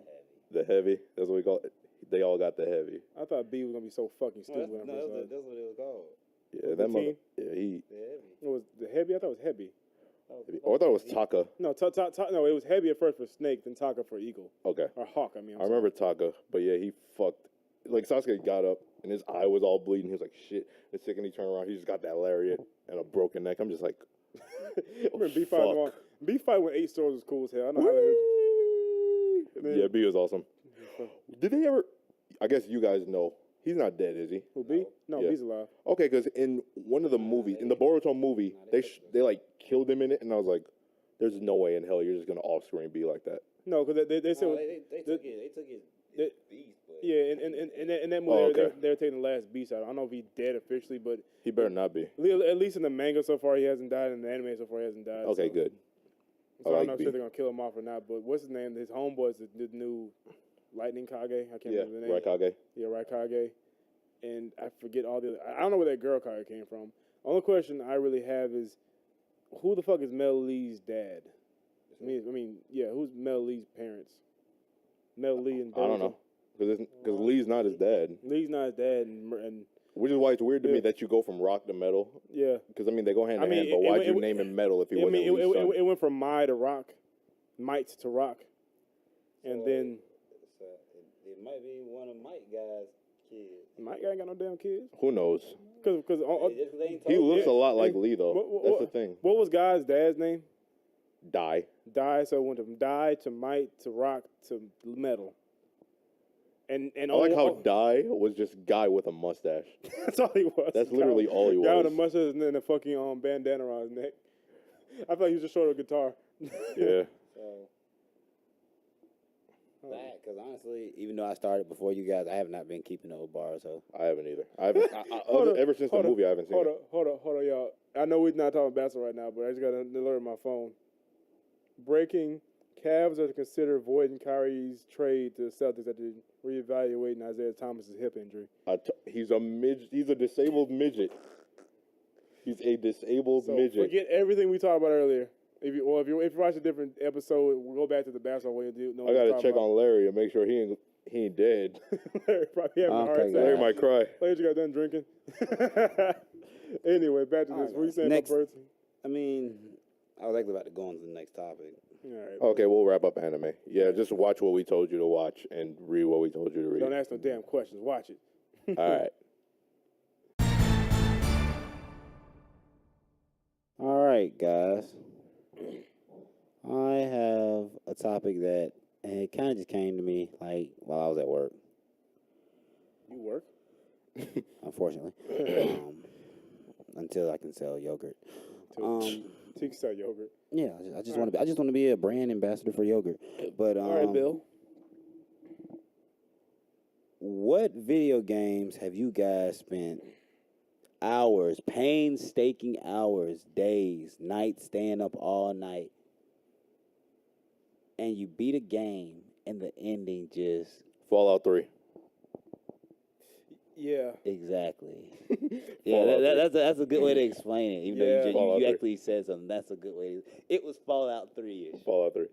The heavy, that's what we call it. They all got the heavy. I thought B was gonna be so fucking stupid when I first saw him. That's what it was called. Yeah, that mother. team? Yeah, he. The heavy. It was the heavy. I thought it was heavy. Oh, I thought it was Taka. No, no, it was heavy at first for snake, then Taka for eagle Okay, or hawk. I mean, I remember Taka, but yeah, he fucked. Like Sasuke got up and his eye was all bleeding. He was like, "Shit!" The second he turned around, he just got that lariat and a broken neck. I'm just like, remember B fight. fuck. B fight with 8 swords was cool as hell. I know how that. Yeah, B was awesome. Did they ever? I guess you guys know. He's not dead, is he? Who B? No, Yeah. B's alive. Okay, because in one of the movies, in the Boruto movie, they like killed him in it, and I was like, "There's no way in hell you're just gonna off screen be like that." No, because they said No, they took his they- beast, but yeah. In that movie, Oh, okay. they're taking the last beast out. I don't know if he's dead officially, but He better not be. at least in the manga so far he hasn't died. In the anime so far he hasn't died. Okay, so. good. So I I'm like not B. sure they're gonna kill him off or not. But what's his name? His homeboy is the new Lightning Kage. I can't Yeah, remember the name. Raikage. Yeah, Raikage. And I forget all the other. I don't know where that girl Kage came from. Only question I really have is, who the fuck is Mel Lee's dad? I mean, yeah, who's Mel Lee's parents? Mel Lee and I don't know, because Lee's not his dad, Lee's not his dad, and which is why it's weird to me Yeah. that you go from rock to metal. yeah. Because I mean they go hand I in mean, hand, but it- why'd it- you it- name him Metal if he I wasn't mean, Lee's son? it went from Mai to Rock, Might to Rock, and then it might be one of Mike guys' kids. Mike ain't got no damn kids. Who knows? Because Just 'cause they ain't He told looks yeah, a lot like and Lee though. That's the thing. What was Guy's dad's name? Die. Die. So it went from Die to Might to Rock to Metal. And I like how Dye was just guy with a mustache. that's all he was. That's literally all he Guy with a was. mustache and then a fucking bandana around his neck. I thought he was just short of a guitar. Yeah. That, because honestly, even though I started before you guys, I have not been keeping those bars. So I haven't either. I haven't. Ever since the movie, I haven't seen it. Hold on, y'all. I know we're not talking basketball right now, but I just got an alert on my phone. Breaking: Cavs are to consider voiding Kyrie's trade to the Celtics after reevaluating Isaiah Thomas's hip injury. He's a midget. He's a disabled midget. He's a disabled midget. Forget everything we talked about earlier. If you watch a different episode, we'll go back to the basketball. When you know I gotta check on Larry and make sure he ain't dead. Larry probably having a heart attack. Larry might cry. Larry just got done drinking. Anyway, back to this. What are you saying about Birds? I mean, I was actually about to go on to the next topic. All right, Okay, we'll wrap up anime. Yeah, just watch what we told you to watch and read what we told you to read. Don't ask no damn questions. Watch it. All right. All right, guys. I have a topic that it kind of just came to me like while I was at work. You work? Unfortunately, until I can sell yogurt. You can sell yogurt. Yeah, I just want to. I just want to be a brand ambassador for yogurt. But All right, Bill. What video games have you guys spent hours, painstaking hours, days, nights, staying up all night, and you beat a game and the ending just Fallout 3. Yeah. exactly. Yeah, that's a good way to explain it. Even though Fallout you 3. actually said something, that's a good way. It was Fallout 3-ish. Fallout 3.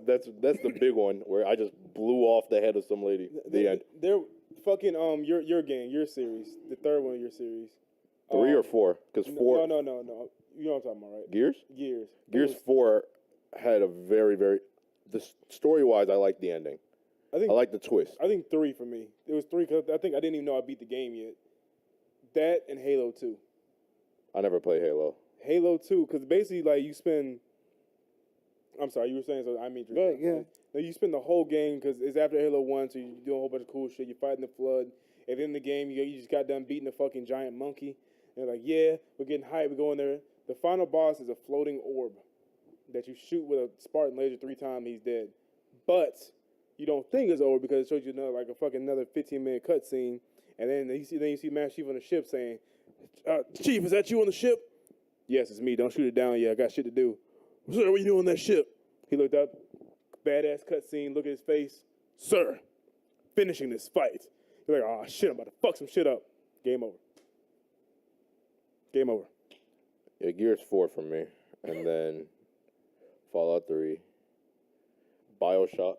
That's the big one where I just blew off the head of some lady. The end. They're fucking your game, your series, the third one of your series. 3 or 4? Because 4. No. You know what I'm talking about, right? Gears? Gears 4 had a very, very. Story wise, I like the ending. I like the twist. I think 3 for me. It was 3 because I think I didn't even know I beat the game yet. That and Halo 2. I never played Halo. Halo 2, because basically, like, you spend. I'm sorry, you were saying so. I mean, yeah. No, you spend the whole game because it's after Halo 1, so you're doing a whole bunch of cool shit. You're fighting the flood. At the end of the game, you just got done beating a fucking giant monkey. And they're like, yeah, we're getting hyped. We're going there. The final boss is a floating orb that you shoot with a Spartan laser 3 times. He's dead. But you don't think it's over because it shows you another 15-minute cutscene. And then you see Master Chief on the ship saying, Chief, is that you on the ship? Yes, it's me. Don't shoot it down yet. I got shit to do. Sir, what are you doing on that ship? He looked up. Badass cutscene. Look at his face. Sir, finishing this fight. You're like, oh, shit, I'm about to fuck some shit up. Game over. Game over. Yeah, Gears 4 for me. And then Fallout 3. BioShock.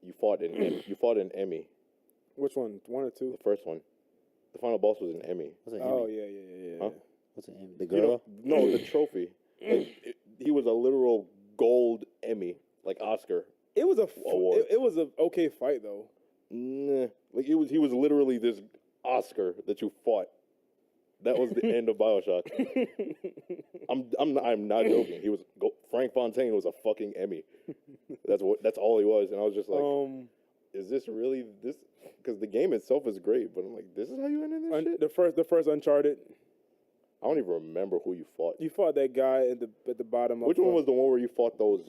You fought an Emmy. Which one? 1 or 2? The first one. The final boss was an Emmy. What's an Oh, Emmy? yeah. Huh? What's an Emmy? The girl? No, the trophy. He was a literal gold Emmy, like Oscar. It was Award. it was a okay fight though. Nah, like he was literally this Oscar that you fought. That was the end of BioShock. I'm not joking. Frank Fontaine was a fucking Emmy. That's all he was, and I was just like, is this really this? Because the game itself is great, but I'm like, this is how you ended this shit? The first Uncharted. I don't even remember who you fought. You fought that guy at the bottom. Which one was the one where you fought those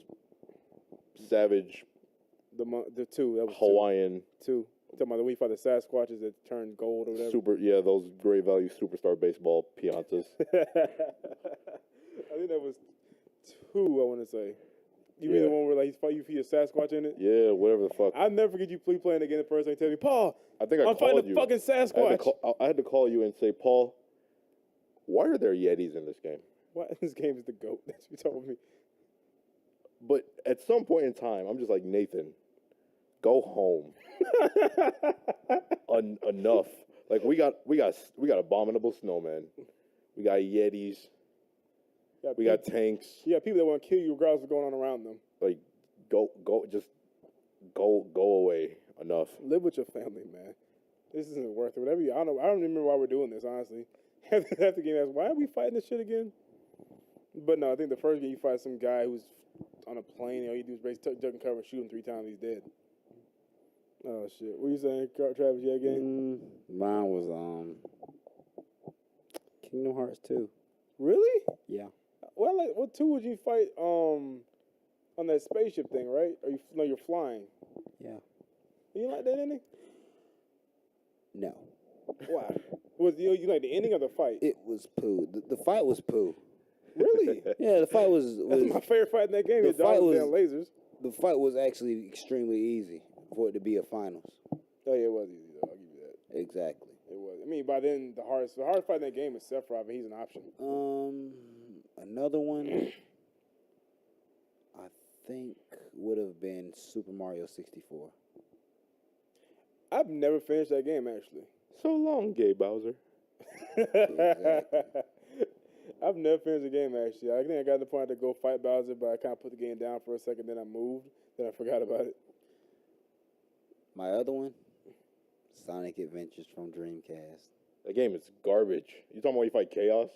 savage the 2? That was Hawaiian 2. Talking about when you fought the Sasquatches that turned gold or whatever. those great value superstar baseball Piantas. I think that was 2. I want to say. You mean the one where like you feed a Sasquatch in it? Yeah, whatever the fuck. I'll never forget you playing again the first time. Tell me, Paul. I think I'm fighting you. a fucking Sasquatch. I had to call you and say, Paul, why are there Yetis in this game? Why this game is the GOAT? That's what you told me. But at some point in time, I'm just like, Nathan, go home. Enough. Like we got abominable snowmen. We got Yetis. We got tanks. Yeah, people that want to kill you regardless of what's going on around them. Like, go away. Enough. Live with your family, man. This isn't worth it. Whatever I don't remember why we're doing this, honestly. Half the game asks, why are we fighting this shit again? But no, I think the first game you fight some guy who's on a plane, all you do is duck and cover, shoot him 3 times, he's dead. Oh shit! What you saying, Travis? You had a game? Mine was Kingdom Hearts 2. Really? Yeah. Well, like, what 2 would you fight on that spaceship thing, right? Or you're flying. Yeah. You like that ending? No. Why? Was you like the ending of the fight? It was poo. The fight was poo. Really? Yeah, the fight was That's my favorite fight in that game. the Is fight dogs was- damn lasers. the fight was actually extremely easy for it to be a finals. Oh yeah, it was easy though. I'll give you that. Exactly. It was. I mean, by then the hardest fight in that game is Sephiroth, but he's an option. Another one I think would have been Super Mario 64. I've never finished that game actually. So long, gay Bowser. I've never finished the game actually. I think I got to the point to go fight Bowser, but I kind of put the game down for a second. Then I moved. Then I forgot about it. My other one, Sonic Adventures from Dreamcast. That game is garbage. You talking about you fight Chaos?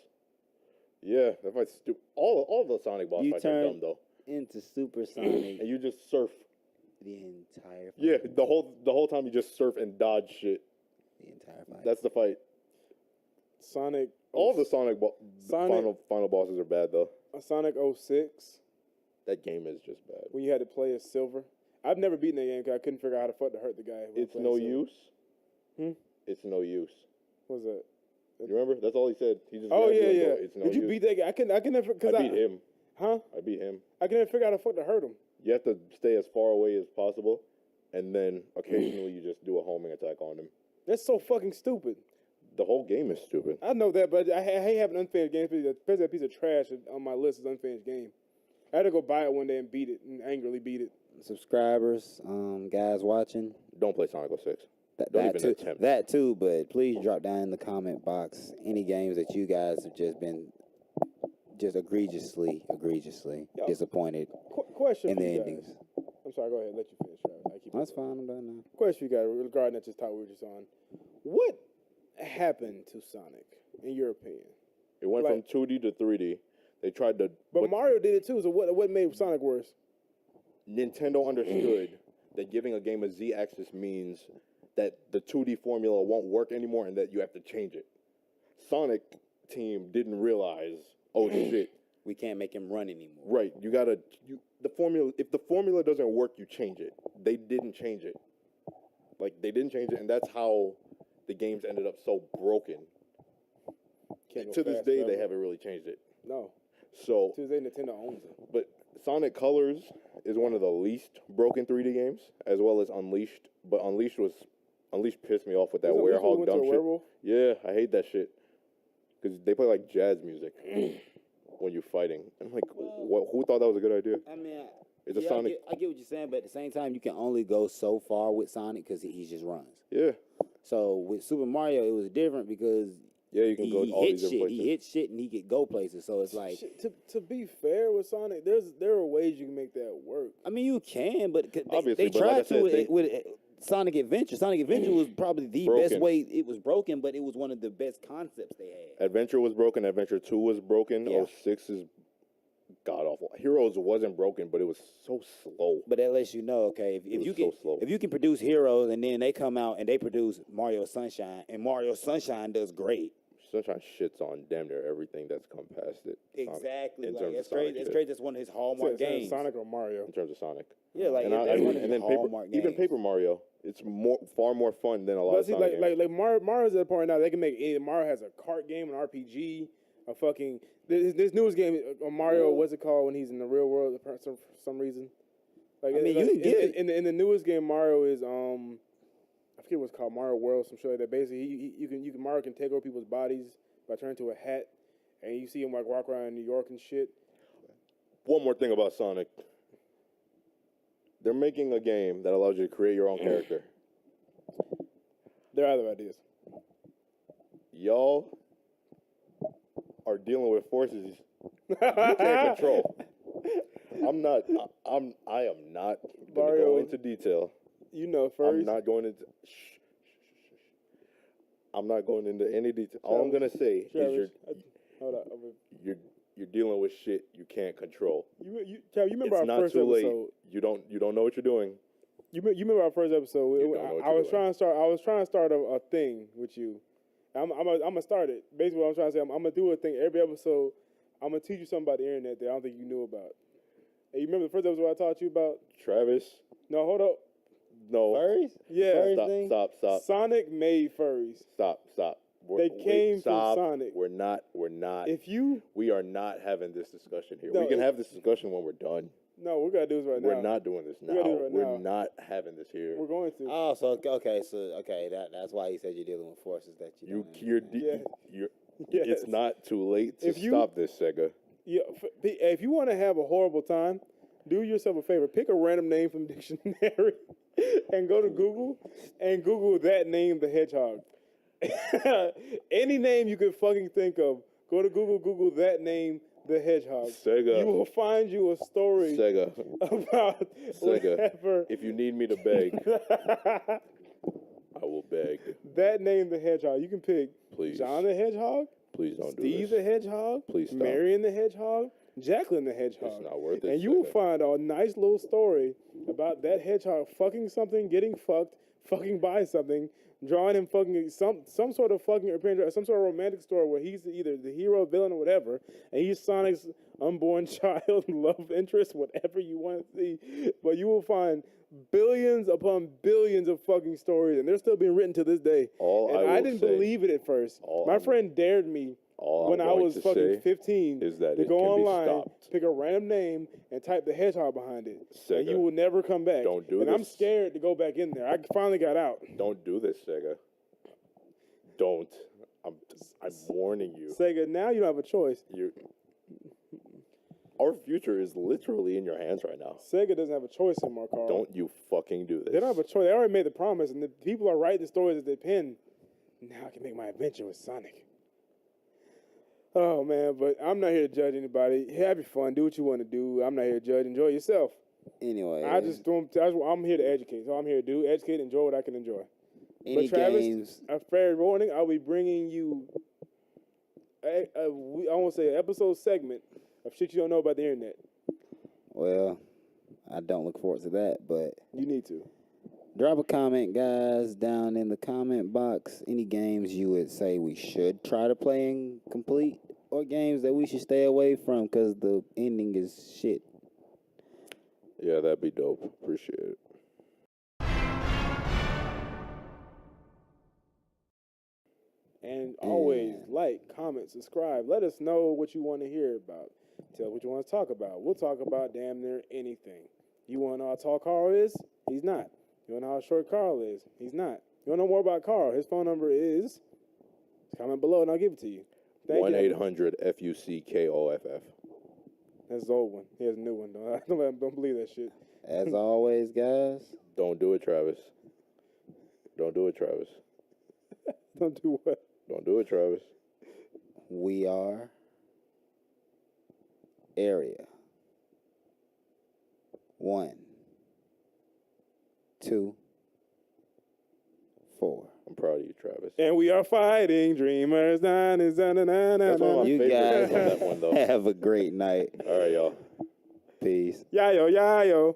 Yeah, that fight's stupid. All the Sonic boss You fights are turn- dumb though. Into Super Sonic And you just surf. the entire fight. Yeah, the whole time you just surf and dodge shit. The entire fight. That's the fight. Sonic. All the Sonic Sonic- final bosses are bad though. Sonic 06 That game is just bad. when you had to play as Silver. I've never beaten that game because I couldn't figure out how the fuck to hurt the guy. when I It's played no Silver. use. Hmm? It's no use. What was that? You remember? That's all he said. He just Oh grabbed you yeah, and yeah. go, It's no Did you use. beat that guy? I can never. Cause I beat him. Huh? I beat him. I can never figure out how the fuck to hurt him. You have to stay as far away as possible, and then occasionally you just do a homing attack on him. That's so fucking stupid. The whole game is stupid. I know that, but I hate having unfinished games. Especially that piece of trash on my list is unfinished game. I had to go buy it one day and beat it and angrily beat it. Subscribers, guys watching. Don't play Sonic 06. That, Don't that even too, attempt. that too, but please drop down in the comment box any games that you guys have just been just egregiously Yo. disappointed Question in for the you guys. endings. I'm sorry, go ahead. Let you finish, Travis. I keep That's fine, I'm done now. Question for you guys regarding that just topic we were just on. What happened to Sonic, in your opinion? It went Like- from 2D to 3D. They tried to. But Mario did it too, so what made Sonic worse? Nintendo understood that giving a game a Z-axis means that the 2D formula won't work anymore and that you have to change it. Sonic team didn't realize, oh shit, We can't make him run anymore. right, the formula, if the formula doesn't work, you change it. They didn't change it. Like, they didn't change it, and that's how the games ended up so broken. Can't go To this fast day, forever. they haven't really changed it. No. So, To this day, Nintendo owns it. but Sonic Colors is one of the least broken 3D games, as well as Unleashed. But Unleashed pissed me off with that Isn't Unleashed werehog went to dumb a shit. werewolf? Yeah, I hate that shit. Because they play like jazz music when you're fighting. I'm like, who thought that was a good idea? I mean, It's a yeah, Sonic. I get what you're saying, but at the same time, you can only go so far with Sonic because he just runs. Yeah, So with Super Mario, it was different because yeah, you can go to all hit these different shit. places. He hit shit and he could go places. So it's like, Shit, to be fair with Sonic, there are ways you can make that work. I mean, you can, but Obviously, they but like I tried said, to they- with Sonic Adventure. Sonic Adventure was probably the best Broken. way. It was broken, but it was one of the best concepts they had. Adventure was broken. Adventure 2 was broken. Yeah. 06 is god awful. Heroes wasn't broken, but it was so slow. But that lets you know, okay, if was you so can slow. if you can produce heroes and then they come out and they produce Mario Sunshine and Mario Sunshine does great. Sunshine shits on damn near everything that's come past it. Exactly. in Like, terms of that's Sonic crazy. That's shit. crazy. That's one of his hallmark games. Sonic or Mario? In terms of Sonic. Yeah, like and, it's I, one of and his then paper, hallmark even games. Paper Mario, it's far more fun than a lot But of see, Sonic games. like Mario's at the point now they can make any. Mario has a kart game, an RPG, a fucking this newest game, Mario. What's it called when he's in the real world for some reason? Like, I mean, like, you can get it. in the newest game. Mario is I forget what's called, Mario World, some shit like that. Basically, Mario can take over people's bodies by turning to a hat, and you see him like walk around in New York and shit. One more thing about Sonic. They're making a game that allows you to create your own character. There are other ideas. Y'all are dealing with forces you can't control. I am not going to go Mario. into detail. You know, furries. I'm not going into I'm not going into any detail. All I'm gonna say Travis, is hold up. you're dealing with shit you can't control. Travis, you remember It's our not first too late. episode? You don't know what you're doing. You remember our first episode? You don't know what I you're was doing. trying to start a thing with you. I'm gonna start it. Basically, what I'm trying to say, I'm gonna do a thing every episode. I'm gonna teach you something about the internet that I don't think you knew about. And you remember the first episode I taught you about? Travis. No, hold up. No. Furries? Yeah. Furries thing? Stop. Sonic made furries. Stop. They came from stop. Sonic. We're not. We are not having this discussion here. No, we can have this discussion when we're done. No, we gotta do this right now. We're not doing this now. gotta do it right We're now. not having this here. We're going to. Oh, that's why he said you're dealing with forces that you don't understand. Yes. It's not too late to If you- stop this, Sega. Yeah, if you want to have a horrible time, do yourself a favor. Pick a random name from the dictionary and go to Google and Google that name, the hedgehog. Any name you can fucking think of, go to Google that name, the hedgehog. Sega. You will find you a story Sega. about Sega. whatever. If you need me to beg, I will beg. That name, the hedgehog. You can pick Please. John the hedgehog, Please don't do Steve this. the hedgehog, Please stop. Marion the hedgehog, Jacqueline the hedgehog. It's not worth it, And you will Sega. find a nice little story about that hedgehog fucking something, getting fucked, fucking by something, drawing him fucking some sort of fucking appearance, some sort of romantic story where he's either the hero, villain, or whatever, and he's Sonic's unborn child, love interest, whatever you want to see. But you will find billions upon billions of fucking stories, and they're still being written to this day. All And I I will didn't say- believe it at first. all My I'm- friend dared me all when I'm I going was to fucking say 15 is that to it go can be online, stopped. pick a random name, and type the hedgehog behind it. And Sega, you will never come back. don't do and I'm this. scared to go back in there. I finally got out. Don't do this, Sega. Don't. I'm warning you. Sega, now you don't have a choice. Our future is literally in your hands right now. Sega doesn't have a choice anymore, Carl. Don't you fucking do this. They don't have a choice. They already made the promise, and the people are writing the stories that they pen. Now I can make my adventure with Sonic. Oh, man, but I'm not here to judge anybody. Have your fun. Do what you want to do. I'm not here to judge. Enjoy yourself. Anyway, I'm here to educate. So I'm here to do, educate, enjoy what I can enjoy. any But Travis, games? a fair warning, I'll be bringing you, I won't say an episode segment of shit you don't know about the internet. Well, I don't look forward to that, but You need to. drop a comment, guys, down in the comment box. Any games you would say we should try to play and complete, or games that we should stay away from because the ending is shit. Yeah, that'd be dope. Appreciate it. And always like, comment, subscribe. Let us know what you want to hear about. Tell us what you want to talk about. We'll talk about damn near anything. You want to know how tall Carl is? He's not. You want to know how short Carl is? He's not. You want to know more about Carl? His phone number is, comment below and I'll give it to you. Thank you. 1-800-FUCKOFF. That's his old one. He has a new one, though. Don't believe that shit. As always, guys, Don't do it, Travis. Don't do it, Travis. Don't do what? Don't do it, Travis. we are Area 1, 2, 4. I'm proud of you, Travis. And we are fighting dreamers. That's one of my You favorites guys on that one, though. have a great night. All right, y'all. Peace. Yayo, yayo.